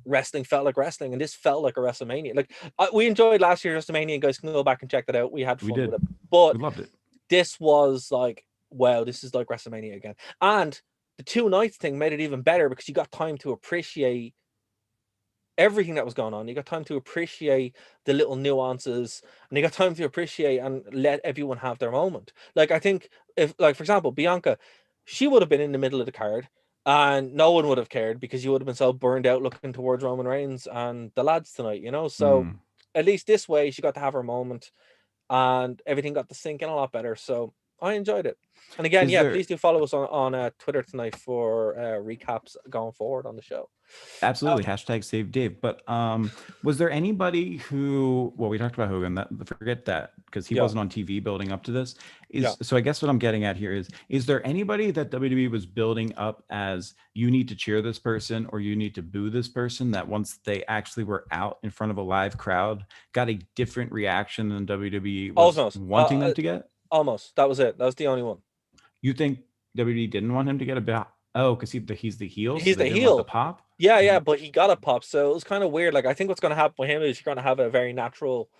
wrestling felt like wrestling, and this felt like a WrestleMania. Like we enjoyed last year's WrestleMania, and guys can go back and check that out. We had fun with it, but we loved it. This was like, wow, this is like WrestleMania again. And the 2 nights thing made it even better because you got time to appreciate everything that was going on. You got time to appreciate the little nuances, and you got time to appreciate and let everyone have their moment. Like, I think if, like, for example, Bianca, she would have been in the middle of the card and no one would have cared because you would have been so burned out looking towards Roman Reigns and the lads tonight, So at least this way she got to have her moment, and everything got to sink in a lot better. So I enjoyed it. And again, please do follow us on Twitter tonight for recaps going forward on the show. Absolutely. Hashtag save Dave. But was there anybody who, well, we talked about Hogan, forget that because he wasn't on TV building up to this. So I guess what I'm getting at here is there anybody that WWE was building up as you need to cheer this person or you need to boo this person, that once they actually were out in front of a live crowd got a different reaction than WWE was wanting them to get? Almost. That was it. That was the only one. You think WWE didn't want him to get a bit? Oh, because he's the heel. He's the heel. The pop. Yeah, but he got a pop, so it was kind of weird. Like, I think what's going to happen with him is you're going to have a very natural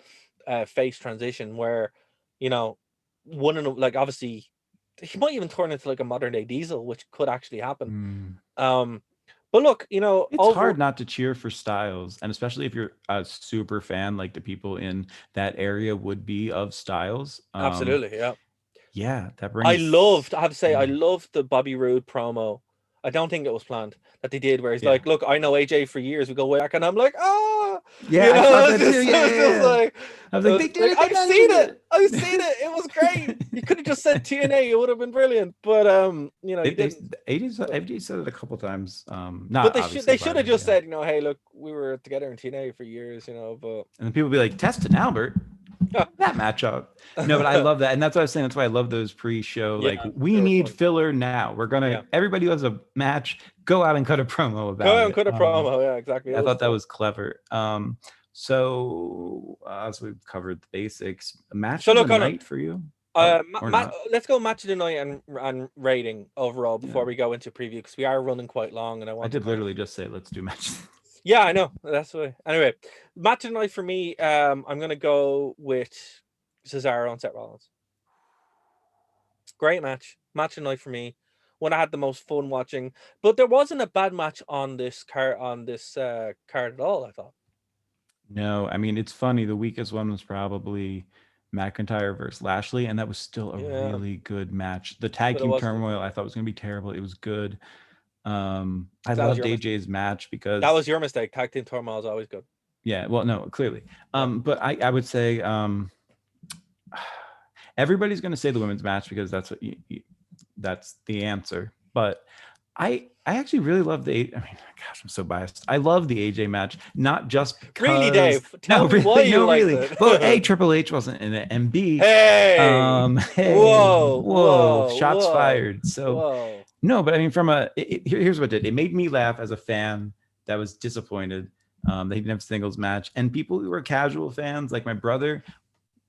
face transition where, one of them, like, obviously, he might even turn into like a modern day Diesel, which could actually happen. But look, it's hard not to cheer for Styles, and especially if you're a super fan, like the people in that area would be of Styles. Absolutely, yeah. Yeah, that brings. I have to say, I loved the Bobby Roode promo. I don't think it was planned that they did, where he's like, "Look, I know AJ for years. We go way back," and I'm like, "Ah, yeah, I thought that too. Yeah. I was like, I've seen it. It was great. You could have just said TNA; it would have been brilliant." But AJ said it a couple times. Not, but they should have just said, "Hey, look, we were together in TNA for years," But and then people be like, "Test and Albert." That matchup. No, but I love that. And that's what I was saying. That's why I love those pre-show. Like, we need filler now. We're going to, everybody who has a match, go out and cut a promo about it. Go out and cut a promo. Yeah, exactly. I thought that was clever. So as we've covered the basics, match of the night for you? Let's go match of the night and rating overall before we go into preview, because we are running quite long. And I did literally just say, let's do match. Yeah, I know. That's why. Anyway, match of the night for me. I'm gonna go with Cesaro and Seth Rollins. Great match. Match of the night for me. One I had the most fun watching. But there wasn't a bad match on this card at all, I thought. No, I mean it's funny. The weakest one was probably McIntyre versus Lashley, and that was still a Yeah, really good match. The tag but it team wasn't. turmoil I thought was going to be terrible. It was good. I That was loved your mistake. AJ's match That because was your mistake. Tag team turmoil is always good. yeah, well, no, clearly. Yeah. But I would say everybody's going to say the women's match because that's what that's the answer. But I actually really love I mean, gosh, I'm so biased. I love the AJ match, not just Really, because Dave? Tell no, me why really, you no, liked really. it. Well, A, Triple H wasn't in it, and B, Hey! hey, Whoa! whoa, Whoa! shots Whoa! fired. So Whoa! no, but I mean, here's what it did. It made me laugh as a fan that was disappointed that he didn't have a singles match, and people who were casual fans, like my brother,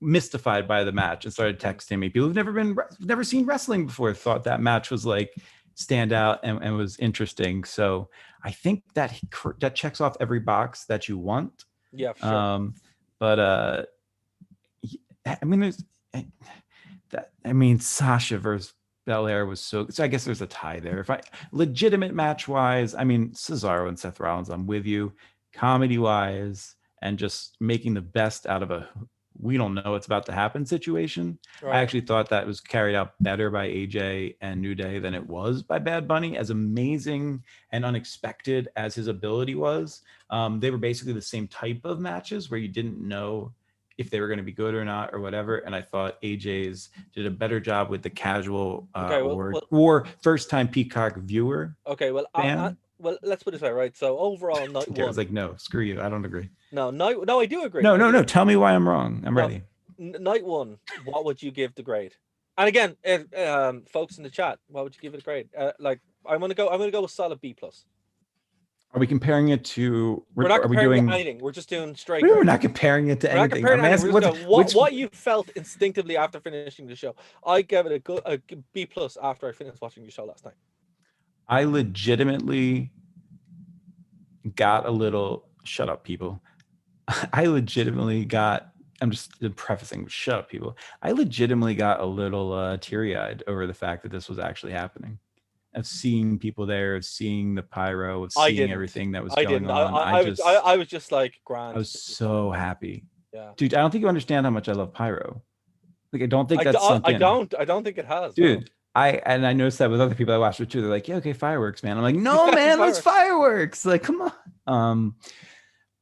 mystified by the match and started texting me. People who've never seen wrestling before thought that match was like stand out and was interesting. So I think that checks off every box that you want. Yeah, for sure. But I mean, Sasha versus Belair was so I guess there's a tie there. If I legitimate match wise, I mean Cesaro and Seth Rollins, I'm with you. Comedy wise, and just making the best out of a we don't know what's about to happen situation. I Right. actually thought that was carried out better by AJ and New Day than it was by Bad Bunny. As amazing and unexpected as his ability was, they were basically the same type of matches where you didn't know if they were going to be good or not or whatever. And I thought AJ's did a better job with the casual Okay. Well. or first time Peacock viewer Okay. Well. fan. Well. Let's put it this way. Right. So overall, night I was one. like, no, screw you. I don't agree. No. Night. No. I do agree. No, I no, do. no. Tell me why I'm wrong. I'm No. ready. Night one. What would you give the grade? And again, if, folks in the chat, what would you give it a grade? Like I'm gonna go. I'm gonna go with solid B plus. Are we comparing it to? We're not Are we comparing it to doing? anything. We're just doing straight We're grades. not comparing it to We're not anything. comparing I'm anything. We're asking just what's going which. what you felt instinctively after finishing the show. I gave it a B plus after I finished watching the show last night. I legitimately got a little. Shut up, people. I legitimately got. I'm just prefacing. Shut up, people. I legitimately got a little teary-eyed over the fact that this was actually happening. Of seeing people there, of seeing the pyro, of I seeing didn't. everything that was I going didn't. on. I was just like I grand. was so happy, Yeah. dude. I don't think you understand how much I love pyro. Like, I don't think I, that's sunk I in, don't. I don't think it has. No. dude. I noticed that with other people I watched it too. They're like, yeah, okay, fireworks, man. I'm like, no, man, that's Fireworks. fireworks. Like, come on.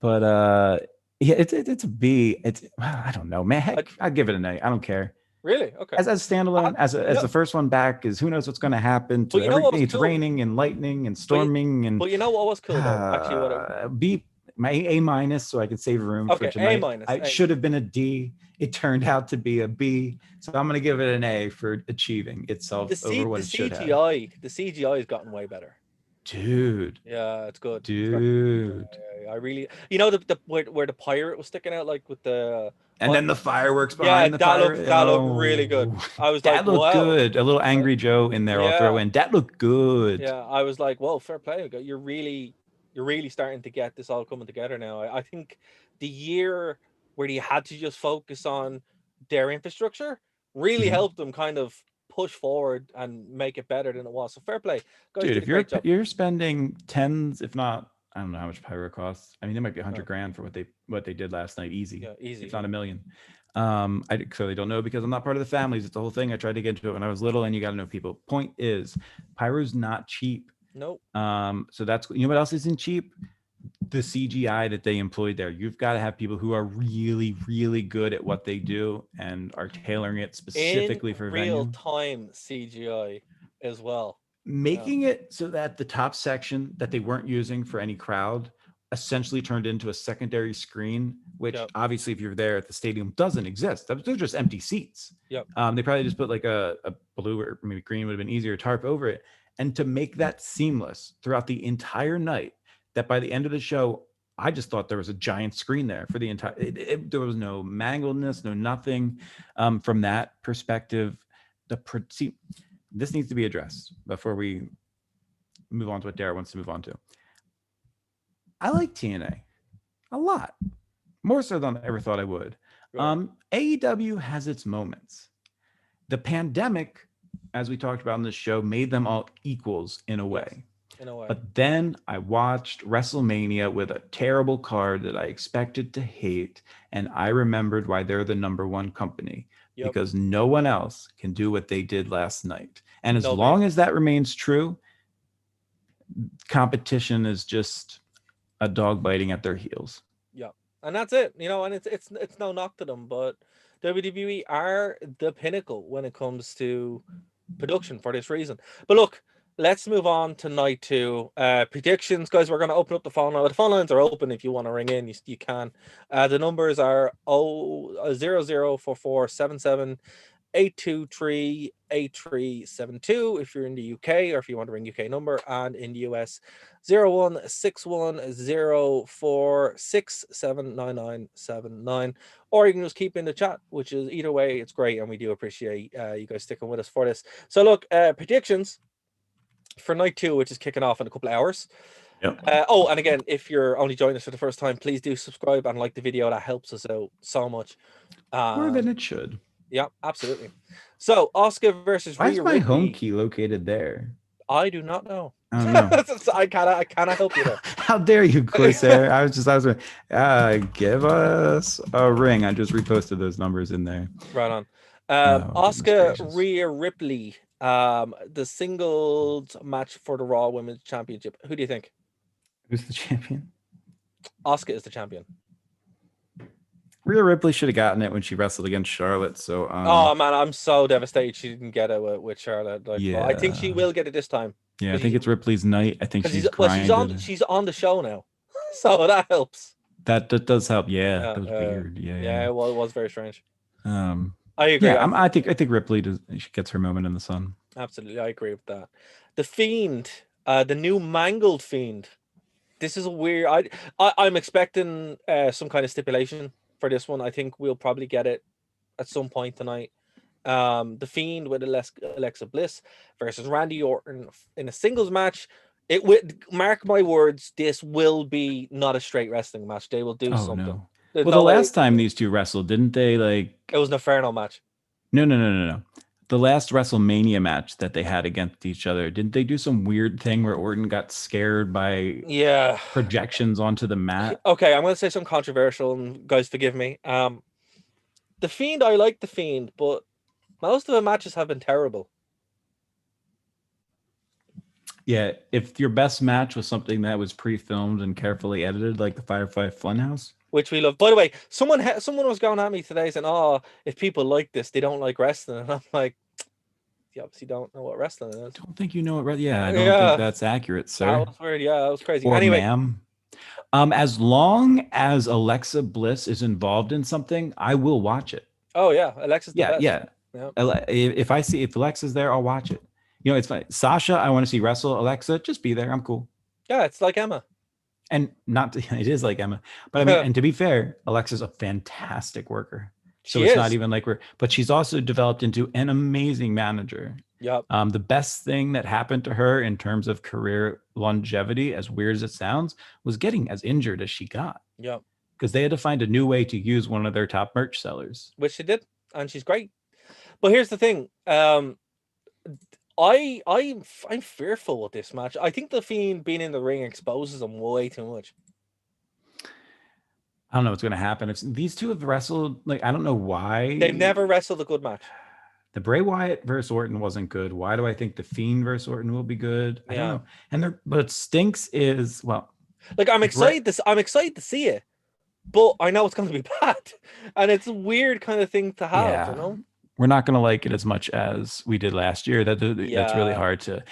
But yeah, it's a B. It's I don't know, man. Heck, I'd give it an A. I don't care. Really? Okay. As a standalone, as No. the first one back is who knows what's going to happen But to you know what everything. was It's cool? raining and lightning and But storming and you know what was cool though? Actually, what it B my A minus, so I could save room for okay, A tonight. minus. I should have been a D. It turned out to be a B, so I'm going to give it an A for achieving itself over what it should have. The CGI has gotten way better. Dude, Yeah, it's good. dude. I really, the where the pirate was sticking out, like with the, And then the fireworks yeah, behind the fire. that looked really good. Oh, I was like, that looked wow, good. A little Angry Joe in there. I'll throw yeah, in. That looked good. yeah. I was like, whoa, fair play. You're really starting to get this all coming together now. I think the year where they had to just focus on their infrastructure really Mhm. helped them kind of push forward and make it better than it was. So fair play, guys Dude, did a if great job. you're spending tens, if not, I don't know how much pyro costs. I mean, it might be 100 No, grand for what they did last night, easy, yeah, easy. if not a million. I clearly don't know because I'm not part of the families. It's the whole thing. I tried to get into it when I was little, and you got to know people. Point is, pyro's not cheap. Nope. So that's what else isn't cheap? The CGI that they employed there. You've got to have people who are really, really good at what they do and are tailoring it In specifically for real venue. time CGI as well. Yeah. Making it so that the top section that they weren't using for any crowd essentially turned into a secondary screen, which Yep. obviously, if you're there at the stadium, doesn't exist. They're just empty seats. Yep. They probably just put like a blue or maybe green would have been easier tarp over it. And to make that seamless throughout the entire night, that by the end of the show, I just thought there was a giant screen there for the entire. There was no mangledness, no nothing. From that perspective, this needs to be addressed before we move on to what Dara wants to move on to. I like TNA a lot, more so than I ever thought I would. Right. AEW has its moments. The pandemic, as we talked about in this show, made them all equals in a Yes, way. in a way. But then I watched WrestleMania with a terrible card that I expected to hate, and I remembered why they're the number one company, Yep. because no one else can do what they did last night. And as Nobody. long as that remains true, competition is just a dog biting at their heels. Yeah, and that's it. And it's no knock to them, but WWE are the pinnacle when it comes to production for this reason. But look, let's move on to night two. Predictions, guys. We're going to open up the phone line. The phone lines are open. If you want to ring in, you can. The numbers are 004477 823-8372 if you're in the UK, or if you want to ring UK number, and in the US 016104679979. Or you can just keep in the chat, which is either way, it's great, and we do appreciate you guys sticking with us for this. So look, predictions for night two, which is kicking off in a couple of hours. Yep. And again, if you're only joining us for the first time, please do subscribe and like the video. That helps us out so much. More than it should. Yeah, absolutely. So Oscar versus Why is Rhea my Ripley. home key located there? I do not know. I don't know. I cannot help you there. How dare you, Corsair? I was give us a ring. I just reposted those numbers in there. Right on. Oh, Oscar Rhea Ripley, the singles match for the Raw Women's Championship. Who do you think? Who's the champion? Oscar is the champion. Rhea Ripley should have gotten it when she wrestled against Charlotte. So, oh man, I'm so devastated she didn't get it with Charlotte. Yeah. I think she will get it this time. Yeah, I think it's Ripley's night. I think she's she's on the show now, so that helps. That does help. Yeah, that was weird. Yeah. It was very strange. I agree. Yeah, I think Ripley she gets her moment in the sun. Absolutely, I agree with that. The Fiend, the new mangled Fiend. This is a weird. I'm expecting some kind of stipulation for this one. I think we'll probably get it at some point tonight. The Fiend with Alexa Bliss versus Randy Orton in a singles match. It would, mark my words, this will be not a straight wrestling match. They will do something. No. Well, the last time these two wrestled, didn't they it was an Inferno match. No. The last WrestleMania match that they had against each other, didn't they do some weird thing where Orton got scared by projections onto the mat? Okay, I'm going to say something controversial, and guys, forgive me. The Fiend, I like the Fiend, but most of the matches have been terrible. Yeah, if your best match was something that was pre-filmed and carefully edited, like the Firefly Funhouse, which we love. By the way, someone was going at me today saying, "Oh, if people like this, they don't like wrestling," and I'm like, "You obviously don't know what wrestling is." Don't think you know what? Yeah, I don't think that's accurate, sir. That was weird. Yeah, that was crazy. Or anyway, ma'am. As long as Alexa Bliss is involved in something, I will watch it. Oh yeah, Alexa's the best. Yeah. If Alexa's there, I'll watch it. It's fine. Sasha, I want to see wrestle. Alexa, just be there. I'm cool. Yeah, it's like Emma. And it is like Emma. But I mean, and to be fair, Alexa's a fantastic worker. So it's not even like but she's also developed into an amazing manager. Yep. The best thing that happened to her in terms of career longevity, as weird as it sounds, was getting as injured as she got. Yep. Because they had to find a new way to use one of their top merch sellers. Which she did, and she's great. But here's the thing. I'm fearful with this match. I think the Fiend being in the ring exposes them way too much. I don't know what's going to happen. If these two have wrestled, I don't know why. They've never wrestled a good match. The Bray Wyatt versus Orton wasn't good. Why do I think the Fiend versus Orton will be good? I don't know. And what stinks is, I'm excited to see it, but I know it's going to be bad, and it's a weird kind of thing to have. You know, we're not going to like it as much as we did last year. That's really hard to.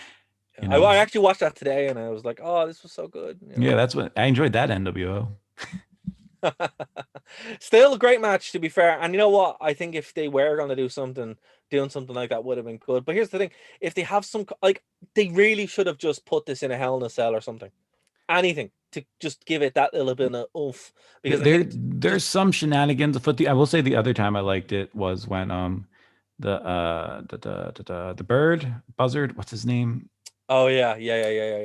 I actually watched that today, and I was like, "Oh, this was so good." Yeah, that's what I enjoyed. That NWO. Still a great match, to be fair. And you know what? I think if they were going to do something, doing something like that would have been good. But here's the thing: if they have some, they really should have just put this in a Hell in a Cell or something. Anything to just give it that little bit of oomph. Because there's some shenanigans afoot. I will say the other time I liked it was when the bird buzzard, what's his name? Oh yeah.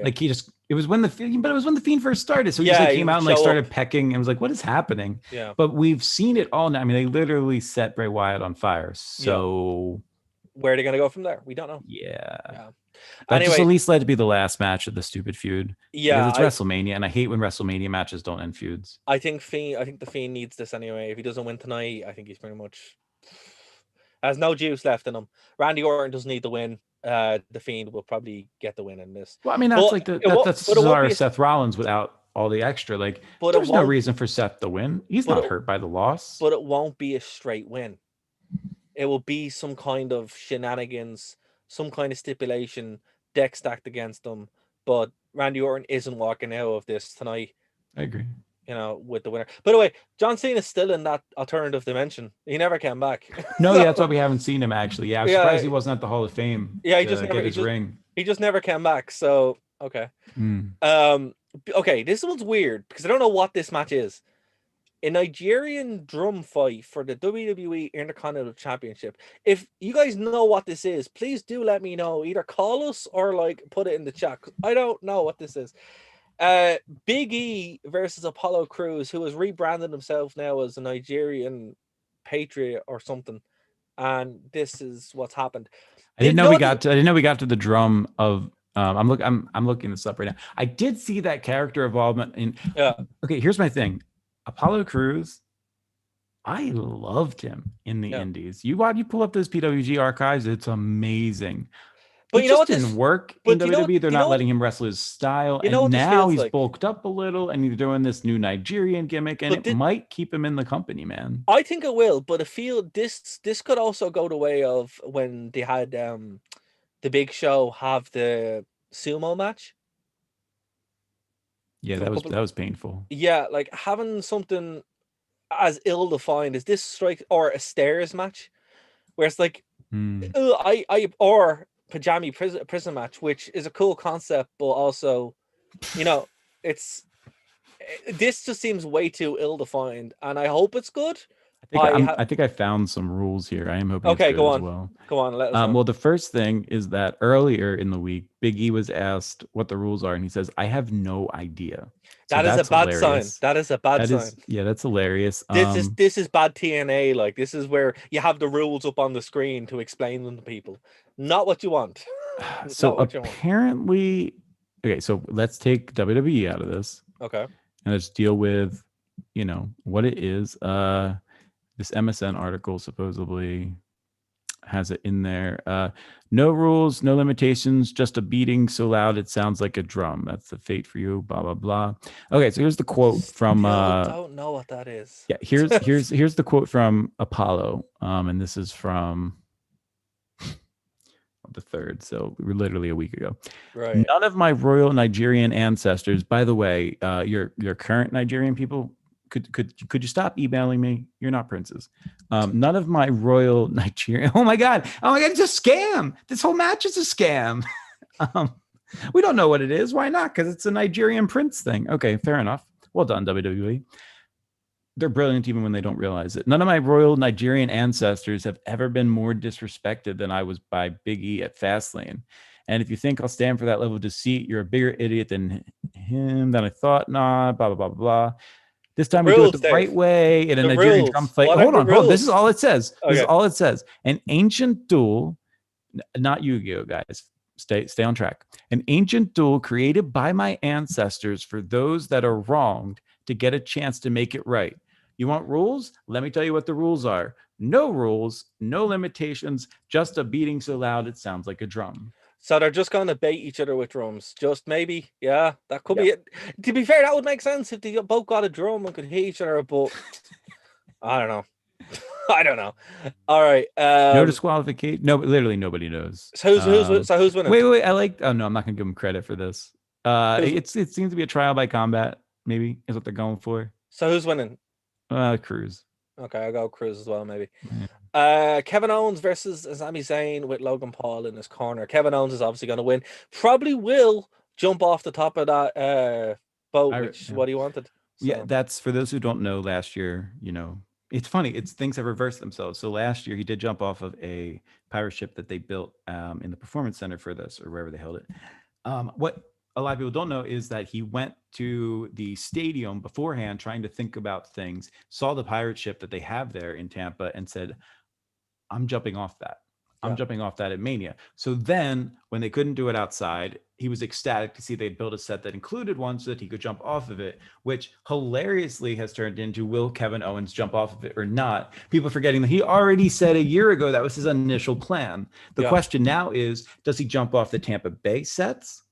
Like he just It was when but it was when the Fiend first started. So he just Yeah, like he came out would and like show up. started pecking and was like, "What is happening?" Yeah, But we've seen it all now. I mean, they literally set Bray Wyatt on fire. yeah. So Where are they gonna go from there? We don't know. yeah, Yeah. that just at Anyway, least led to be the last match of the stupid feud because yeah, it's WrestleMania, and I hate when WrestleMania matches don't end feuds. I think the Fiend needs this anyway. If he doesn't win tonight, I think he's pretty much has no juice left in him. Randy Orton doesn't need the win. The Fiend will probably get the win in this, Well, I mean, that's but like it won't. that's But it won't Cesaro be. Seth Rollins without all the extra. Like, But it there's no won't. reason for Seth to win. He's But not it. hurt by the loss. But it won't be a straight win. It will be some kind of shenanigans, some kind of stipulation, deck stacked against them. But Randy Orton isn't walking out of this tonight, I agree. with the winner. By the way, John Cena's still in that alternative dimension. He never came back. No, yeah, that's why So we haven't seen him actually. Yeah, I was yeah, surprised he wasn't at the Hall of Fame yeah, to get his ring. he just never came back. So okay. Mm. Okay, this one's weird because I don't know what this match is. A Nigerian drum fight for the WWE Intercontinental Championship. If you guys know what this is, please do let me know. Either call us or like put it in the chat. I don't know what this is. Big E versus Apollo Crews, who has rebranded himself now as a Nigerian patriot or something. And this is what's happened. I didn't know know we what this, got to. I didn't know we got to the drum of. I'm looking this up right now. I did see that character involvement in. yeah. Okay, here's my thing. Apollo Crews, I loved him in the Yeah. Indies. You pull up those PWG archives, it's amazing. But It you know just what this didn't work in but WWE. They're you know not what letting him wrestle his style. you know And what this now feels he's like. bulked up a little and he's doing this new Nigerian gimmick, and But it might keep him in the company, man. I think it will, but I feel this could also go the way of when they had the Big Show have the sumo match Yeah, a couple. that was painful. Yeah, like having something as ill defined as this strike or a stairs match, where it's like, Hmm. I or pajami prison match, which is a cool concept, but also, you know, it's this just seems way too ill defined, and I hope it's good. I think I found some rules here. I am hoping it's Okay, good as well. go on, let us know. Well, the first thing is that earlier in the week, Big E was asked what the rules are, and he says, "I have no idea." So That is a that's bad sign. hilarious. That is a bad That sign. is, yeah, that's hilarious. This is bad TNA. Like this is where you have the rules up on the screen to explain them to people. Not what you want. So Not what you want. apparently, okay, so let's take WWE out of this Okay. and let's deal with, what it is. This MSN article supposedly has it in there. No rules, no limitations, just a beating so loud it sounds like a drum. That's the fate for you. Blah blah blah. Okay, so here's the quote from. Still don't know what that is. Yeah, here's the quote from Apollo, and this is from the 3rd, so we were literally a week ago. Right. None of my royal Nigerian ancestors. By the way, your current Nigerian people. Could you stop emailing me? You're not princes. None of my royal Nigerian. Oh my god! It's a scam. This whole match is a scam. We don't know what it is. Why not? Because it's a Nigerian prince thing. Okay, fair enough. Well done, WWE. They're brilliant even when they don't realize it. None of my royal Nigerian ancestors have ever been more disrespected than I was by Big E at Fastlane. And if you think I'll stand for that level of deceit, you're a bigger idiot than I thought. Nah, blah blah blah blah. This time we do it the right way in a Nigerian drum fight. Hold on. This is all it says. This is all it says. An ancient duel, not Yu-Gi-Oh, guys. Stay on track. An ancient duel created by my ancestors for those that are wronged to get a chance to make it right. You want rules? Let me tell you what the rules are. No rules, no limitations, just a beating so loud it sounds like a drum. So they're just going to bait each other with drums. Just maybe. Yeah, that could be it. To be fair, that would make sense if they both got a drum and could hit each other, but I don't know. I don't know. All right. No disqualification. No, literally nobody knows. So who's winning? Wait. Oh no, I'm not gonna give them credit for this. It seems to be a trial by combat. Maybe is what they're going for. So who's winning? Cruz. Okay, I'll go Cruz as well, maybe. Yeah. Kevin Owens versus Sami Zayn with Logan Paul in his corner. Kevin Owens is obviously going to win. Probably will jump off the top of that boat, which is what he wanted. So. Yeah, that's for those who don't know. Last year, it's funny. Things have reversed themselves. So last year he did jump off of a pirate ship that they built in the performance center for this, or wherever they held it. What a lot of people don't know is that he went to the stadium beforehand trying to think about things, saw the pirate ship that they have there in Tampa, and said, I'm jumping off that. I'm Yeah. jumping off that at Mania. So then when they couldn't do it outside, he was ecstatic to see they'd built a set that included one so that he could jump off of it, which hilariously has turned into, will Kevin Owens jump off of it or not? People forgetting that he already said a year ago that was his initial plan. The Yeah. question now is, does he jump off the Tampa Bay sets?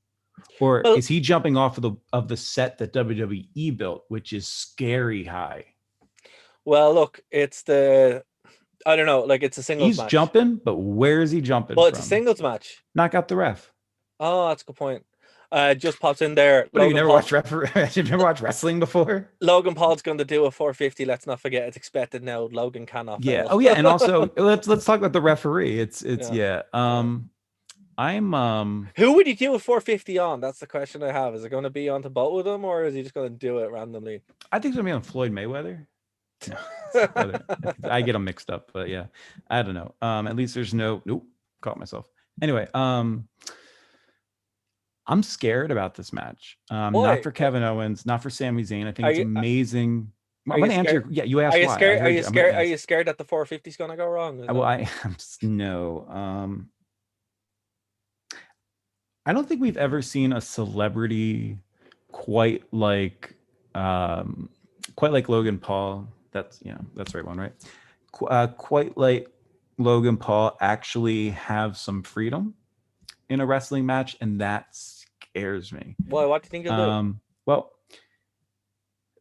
Or Well, is he jumping off of the set that WWE built, which is scary high? well, look, it's the I don't know, like it's a singles He's match. jumping, but where is he jumping Well, it's a from? singles match. Knock out the ref. Oh, that's a good point. Just pops in there. What, have you never watched you never watched wrestling before? Logan Paul's going to do a 450. Let's not forget, it's expected now. Logan cannot Yeah. fail. Oh yeah, and also let's talk about the referee. It's Yeah. yeah. I'm Who would you do a 450 on? That's the question I have. Is it going to be onto both of them, or is he just going to do it randomly? I think it's gonna be on Floyd Mayweather. No, I get them mixed up, but yeah, I don't know. At least there's no nope, caught myself. Anyway, I'm scared about this match. Not Why? for Kevin Owens, not for Sami Zayn. I think Are it's you amazing. are I'm you gonna answer. scared? Yeah, you Are asked you why. scared? I Are heard you you. I'm gonna scared? Are answer. you scared that the 450 is going to go wrong? Well, I'm just, no. I don't think we've ever seen a celebrity quite like Logan Paul. That's that's the right one, right? Quite like Logan Paul actually have some freedom in a wrestling match, and that scares me. Why? What do you think he'll do? Well,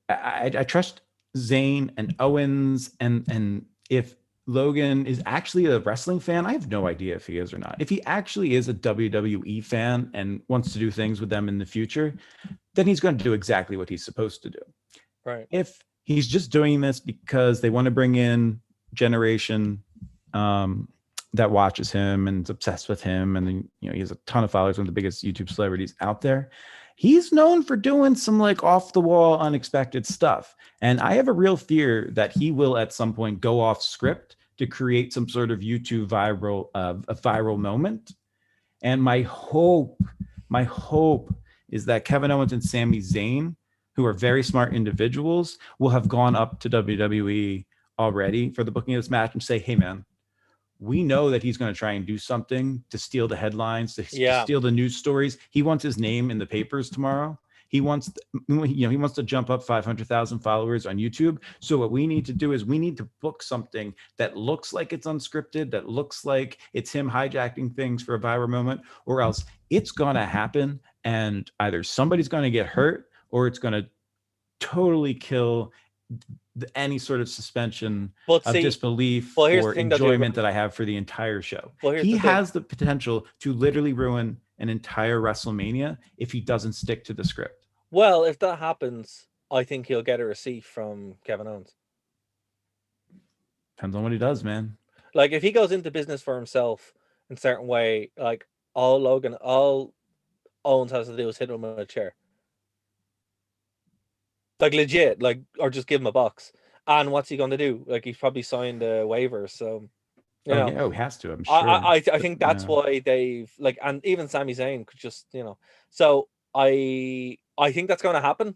I trust Zayn and Owens, and if Logan is actually a wrestling fan, I have no idea if he is or not. If he actually is a WWE fan and wants to do things with them in the future, then he's going to do exactly what he's supposed to do. Right. If he's just doing this because they want to bring in generation that watches him and is obsessed with him, and he has a ton of followers, one of the biggest YouTube celebrities out there, he's known for doing some like off the wall, unexpected stuff. And I have a real fear that he will at some point go off script to create some sort of YouTube viral, a viral moment. And my hope is that Kevin Owens and Sami Zayn, who are very smart individuals, will have gone up to WWE already for the booking of this match and say, hey man, we know that he's going to try and do something to steal the headlines, to steal the news stories. He wants his name in the papers tomorrow. He wants, he wants to jump up 500,000 followers on YouTube. So what we need to do is we need to book something that looks like it's unscripted, that looks like it's him hijacking things for a viral moment, or else it's going to happen. And either somebody's going to get hurt or it's going to totally kill any sort of suspension of disbelief or enjoyment that I have for the entire show. He has the potential to literally ruin an entire WrestleMania if he doesn't stick to the script. Well, if that happens, I think he'll get a receipt from Kevin Owens. Depends on what he does, man. Like if he goes into business for himself in a certain way, like all Owens has to do is hit him with a chair. Like legit, like, or just give him a box. And what's he going to do? Like he's probably signed a waiver, so he has to. I'm sure. I think that's why they've like, and even Sami Zayn could just So I think that's going to happen.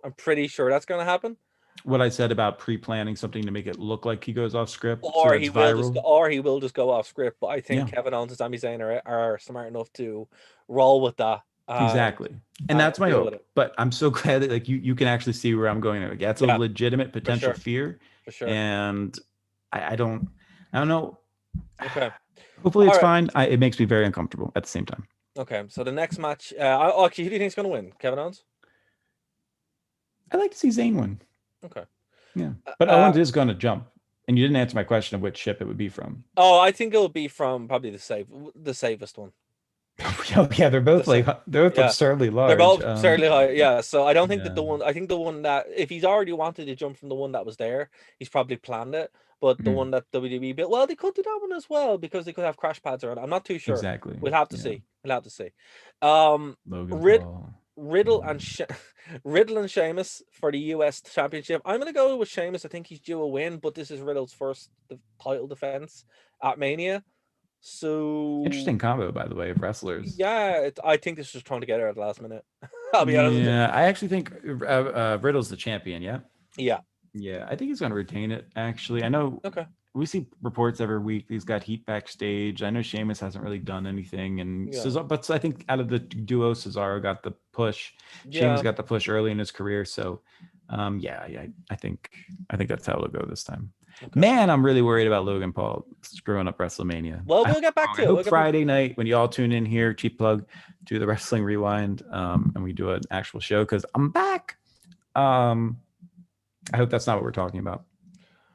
I'm pretty sure that's going to happen. What I said about pre-planning something to make it look like he goes off script, or he will just go off script. But I think Kevin Owens and Sami Zayn are smart enough to roll with that. Exactly. And that's my hope. But I'm so glad that like you can actually see where I'm going. Like, that's a legitimate potential fear. For sure. And I don't know. Okay. Hopefully it's fine. It makes me very uncomfortable at the same time. Okay. So the next match, actually, who do you think is going to win? Kevin Owens? I'd like to see Zayn win. Okay. Yeah. But Owens is going to jump. And you didn't answer my question of which ship it would be from. Oh, I think it'll be from probably the safest one. Yeah, they're both absurdly large. They're both absurdly high. Yeah, so I don't think that I think the one that, if he's already wanted to jump from the one that was there, he's probably planned it. But the one that WWE built, well, they could do that one as well because they could have crash pads around. I'm not too sure. Exactly. We'll have to see. We'll have to see. Riddle and Sheamus for the US Championship. I'm going to go with Sheamus. I think he's due a win, but this is Riddle's first title defense at Mania. So Interesting combo, by the way, of wrestlers. yeah, I think this was thrown together at the last minute. I'll be honest with you. Yeah, I actually think Riddle's the champion. Yeah. Yeah. Yeah, I think he's going to retain it, actually. I know Okay. we see reports every week. He's got heat backstage. I know Sheamus hasn't really done anything. And Yeah. Cesaro, but I think out of the duo, Cesaro got the push. Sheamus Yeah. got the push early in his career. So, yeah, I think that's how it'll go this time. Okay. Man, I'm really worried about Logan Paul screwing up WrestleMania. Well, we'll get back to it. I hope We'll Friday night when you all tune in here, cheap plug, do the Wrestling Rewind, and we do an actual show because I'm back. I hope that's not what we're talking about.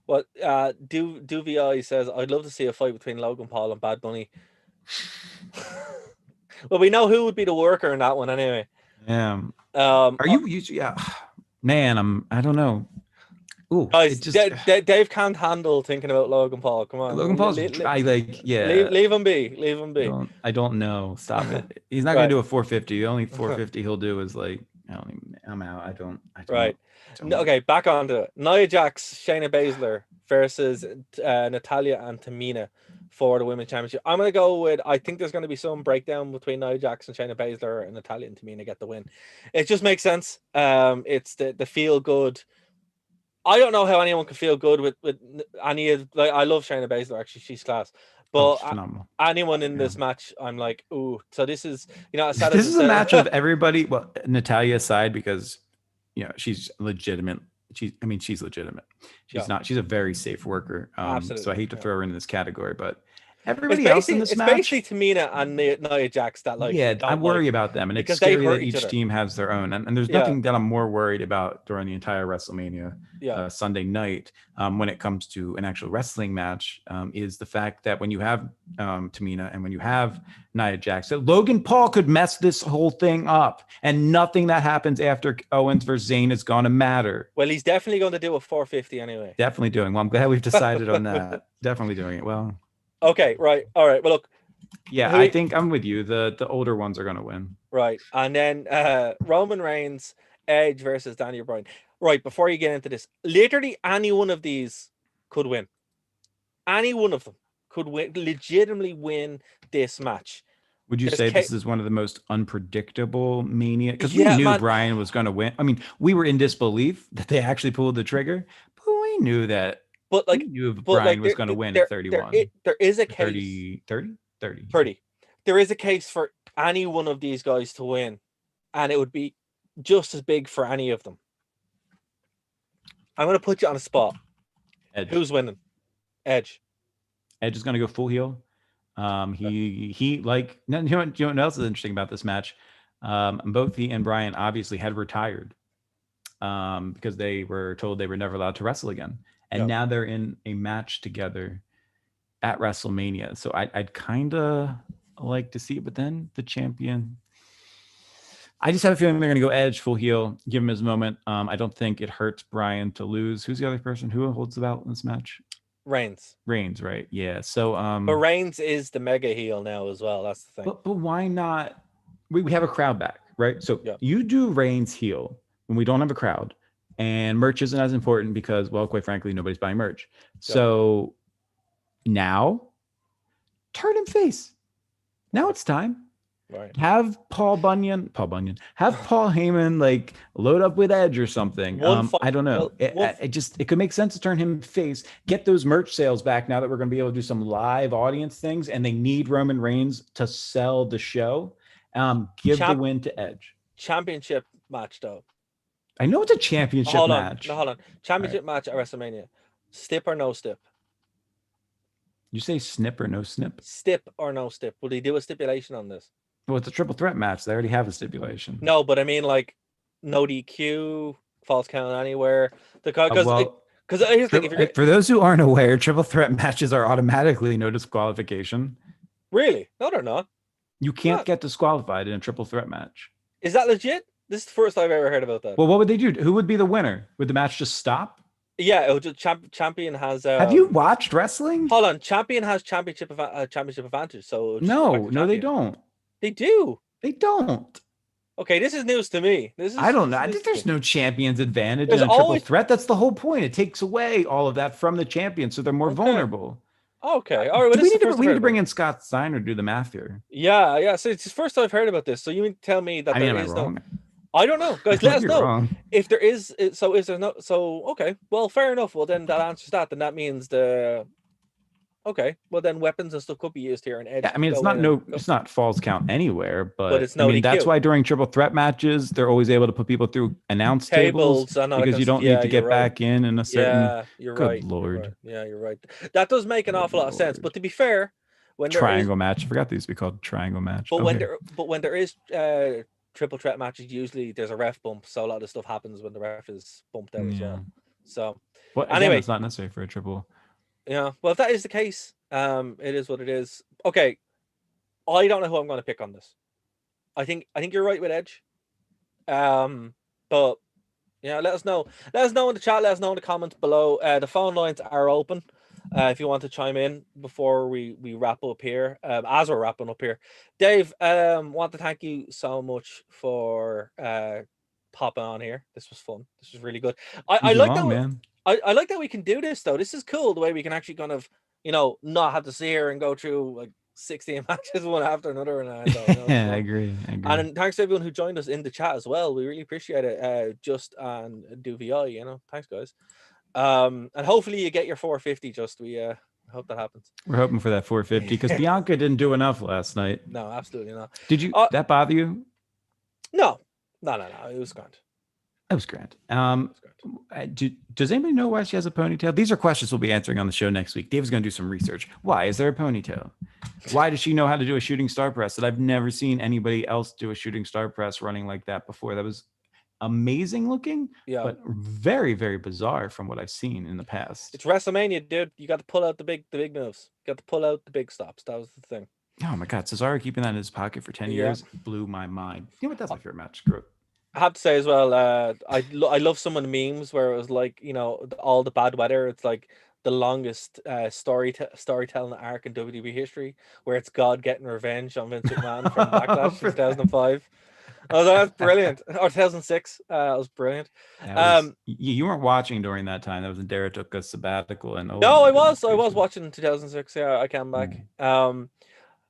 Well, Duvi says, I'd love to see a fight between Logan Paul and Bad Bunny. Well, we know who would be the worker in that one anyway. Yeah. Are you? Yeah. Man, I don't know. Ooh, guys, Dave can't handle thinking about Logan Paul. Come on, Logan Paul's. Yeah. Leave him be. Leave him be. I don't know. Stop it. He's not gonna do a 450. The only 450 he'll do is like, I'm out. I don't. Right. Okay, back onto it. Nia Jax, Shayna Baszler versus Natalya and Tamina for the Women's Championship. I'm going to go with, I think there's going to be some breakdown between Nia Jax and Shayna Baszler, and Natalya and Tamina get the win. It just makes sense. It's the feel good. I don't know how anyone can feel good with any of, like, I love Shayna Baszler, actually. She's class. But anyone in this match, I'm like, ooh. So this is, this is a match of everybody. Well, Natalya aside, because she's legitimate. She's legitimate. She's not. She's a very safe worker. So I hate to throw her in this category, but everybody else in this match, it's basically Tamina and Nia Jax that I worry about them, and it's scary that each team has their own. And there's nothing that I'm more worried about during the entire WrestleMania Sunday night when it comes to an actual wrestling match is the fact that when you have Tamina and when you have Nia Jax, that Logan Paul could mess this whole thing up, and nothing that happens after Owens versus Zayn is going to matter. Well, he's definitely going to do a 450 anyway. Definitely doing. Well, I'm glad we've decided on that. Definitely doing it. Well. Okay, right. All right. Well, look. Yeah, I think I'm with you. The older ones are going to win. Right. And then Roman Reigns, Edge versus Daniel Bryan. Right, before you get into this, literally any one of these could win. Any one of them could legitimately win this match. Would you say this is one of the most unpredictable Mania? Because we knew Bryan was going to win. I mean, we were in disbelief that they actually pulled the trigger, but we knew that. But like, Bryan was going to win at 31. There is a case. 30. There is a case for any one of these guys to win, and it would be just as big for any of them. I'm going to put you on a spot. Edge. Who's winning? Edge. Edge is going to go full heel. He like, you know what else is interesting about this match? Both he and Bryan obviously had retired because they were told they were never allowed to wrestle again. And now they're in a match together at WrestleMania. So I'd kind of like to see it, but then the champion, I just have a feeling they're going to go Edge full heel, give him his moment. I don't think it hurts Bryan to lose. Who's the other person who holds the belt in this match? Reigns, right? Yeah. So, but Reigns is the mega heel now as well. That's the thing. But why not? We have a crowd back, right? So you do Reigns heel when we don't have a crowd. And merch isn't as important because, well, quite frankly, nobody's buying merch. So now, turn him face. Now it's time. Right. Have have Paul Heyman like load up with Edge or something. I don't know. It could make sense to turn him face. Get those merch sales back now that we're going to be able to do some live audience things, and they need Roman Reigns to sell the show. Give the win to Edge. Championship match though. I know it's a championship match. Hold on. Championship match at WrestleMania. Stip or no stip? You say snip or no snip? Stip or no stip? Will they do a stipulation on this? Well, it's a triple threat match. They already have a stipulation. No, but I mean, like, no DQ, false count anywhere. Because here's the thing, for those who aren't aware, triple threat matches are automatically no disqualification. Really? No, they're not. You can't get disqualified in a triple threat match. Is that legit? This is the first I've ever heard about that. Well, what would they do? Who would be the winner? Would the match just stop? Yeah, it would just champion has. Have you watched wrestling? Hold on, champion has championship advantage. So no, they don't. They do. They don't. Okay, this is news to me. I don't know. I think there's no champion's advantage in a triple threat. That's the whole point. It takes away all of that from the champion, so they're more vulnerable. Okay. All right. Well, Do this is the we first I've need heard to about bring it. in Scott Steiner to do the math here. Yeah. So it's the first I've heard about this. So you mean to tell me that I mean, there am I is no? wrong? I don't know, I guys. Let might us be know wrong. if there is. So is there no? So okay. Well, fair enough. Well, then that answers that. Then that means the. Okay. Well, then weapons and stuff could be used here, and Edge Yeah, I could mean, go in and go. it's not falls count anywhere, But but it's I no mean, that's DQ. why during triple threat matches, they're always able to put people through announce tables Tables and all that because kind you of stuff. don't need Yeah, to you're get right. back in a certain. Yeah, you're Good right. You're right. lord, Yeah, you're right. That does make an good awful lot of sense. But lord. to be fair, when there is, Triangle match. I forgot these would be called triangle match. Oh, here. but when there is triple threat matches, usually there's a ref bump. So a lot of stuff happens when the ref is bumped out as Yeah. well. So Well, again, anyway, that's not necessary for a triple. yeah. Well, if that is the case, it is what it is. Okay, I don't know who I'm going to pick on this. I think you're right with Edge. But yeah, let us know. Let us know in the chat. Let us know in the comments below. The phone lines are open. If you want to chime in before we wrap up here, as we're wrapping up here, Dave, want to thank you so much for popping on here. This was fun. This was really good. I Easy like long, that. man. I like that we can do this though. This is cool the way we can actually kind of not have to sit here and go through like 16 matches one after another and Yeah, I agree. I agree. and thanks to everyone who joined us in the chat as well. We really appreciate it. Just and do VI, thanks guys. And hopefully you get your 450. Just we hope that happens. We're hoping for that 450 because Bianca didn't do enough last night. No, absolutely not. Did you that bother you? No. It was grand. That was grand. Does anybody know why she has a ponytail? These are questions we'll be answering on the show next week. Dave's going to do some research. Why is there a ponytail? Why does she know how to do a shooting star press that I've never seen anybody else do a shooting star press running like that before? That was amazing looking, Yeah, but very, very bizarre from what I've seen in the past. it's WrestleMania, dude. You got to pull out the big moves. You got to pull out the big stops. That was the thing. Oh my God, Cesaro keeping that in his pocket for 10 years blew my mind. You know what? That's my favorite match. Screw it. I have to say as well, I love some of the memes where it was like, all the bad weather. It's like the longest storytelling arc in WWE history, where it's God getting revenge on Vince McMahon from Backlash in 2005. I was like, that's brilliant. Or 2006. That was brilliant. You weren't watching during that time. That was when Dara took a sabbatical, and no, I was watching 2006. Yeah, I came back.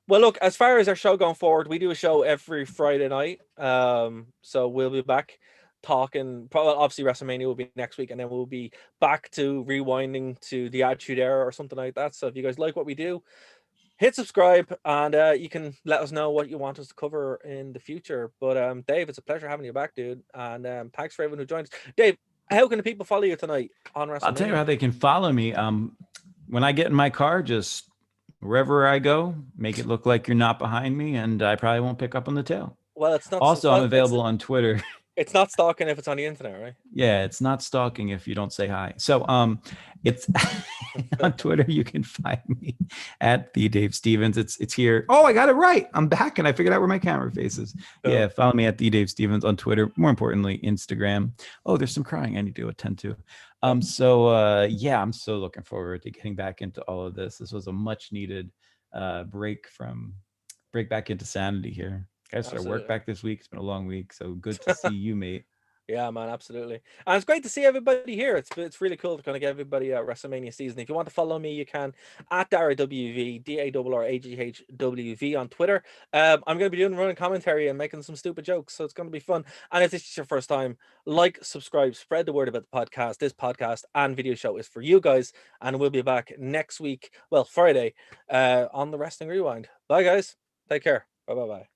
Well, look, as far as our show going forward, we do a show every Friday night. So we'll be back talking. Probably, obviously, WrestleMania will be next week, and then we'll be back to rewinding to the Attitude Era or something like that. So if you guys like what we do, hit subscribe, and you can let us know what you want us to cover in the future. But Dave, it's a pleasure having you back, dude. And thanks for everyone who joined us. Dave, how can the people follow you tonight on WrestleMania? I'll tell you how they can follow me. When I get in my car, just wherever I go, make it look like you're not behind me, and I probably won't pick up on the tail. Well, it's not. Also, I'm available on Twitter. It's not stalking if it's on the internet, right? Yeah, it's not stalking if you don't say hi. So it's on Twitter. You can find me at the Dave Stevens. It's here. Oh, I got it right. I'm back and I figured out where my camera faces. Yeah, follow me at the Dave Stevens on Twitter. More importantly, Instagram. Oh, there's some crying I need to attend to. So yeah, I'm so looking forward to getting back into all of this. This was a much needed break back into sanity here. I started work back this week. It's been a long week, so good to see you, mate. Yeah, man, absolutely. And it's great to see everybody here. It's really cool to kind of get everybody at WrestleMania season. If you want to follow me, you can at DarraWV, DarraGHWV on Twitter. I'm going to be doing running commentary and making some stupid jokes, so it's going to be fun. And if this is your first time, like, subscribe, spread the word about the podcast. This podcast and video show is for you guys, and we'll be back next week, well, Friday, on the Wrestling Rewind. Bye, guys. Take care. Bye.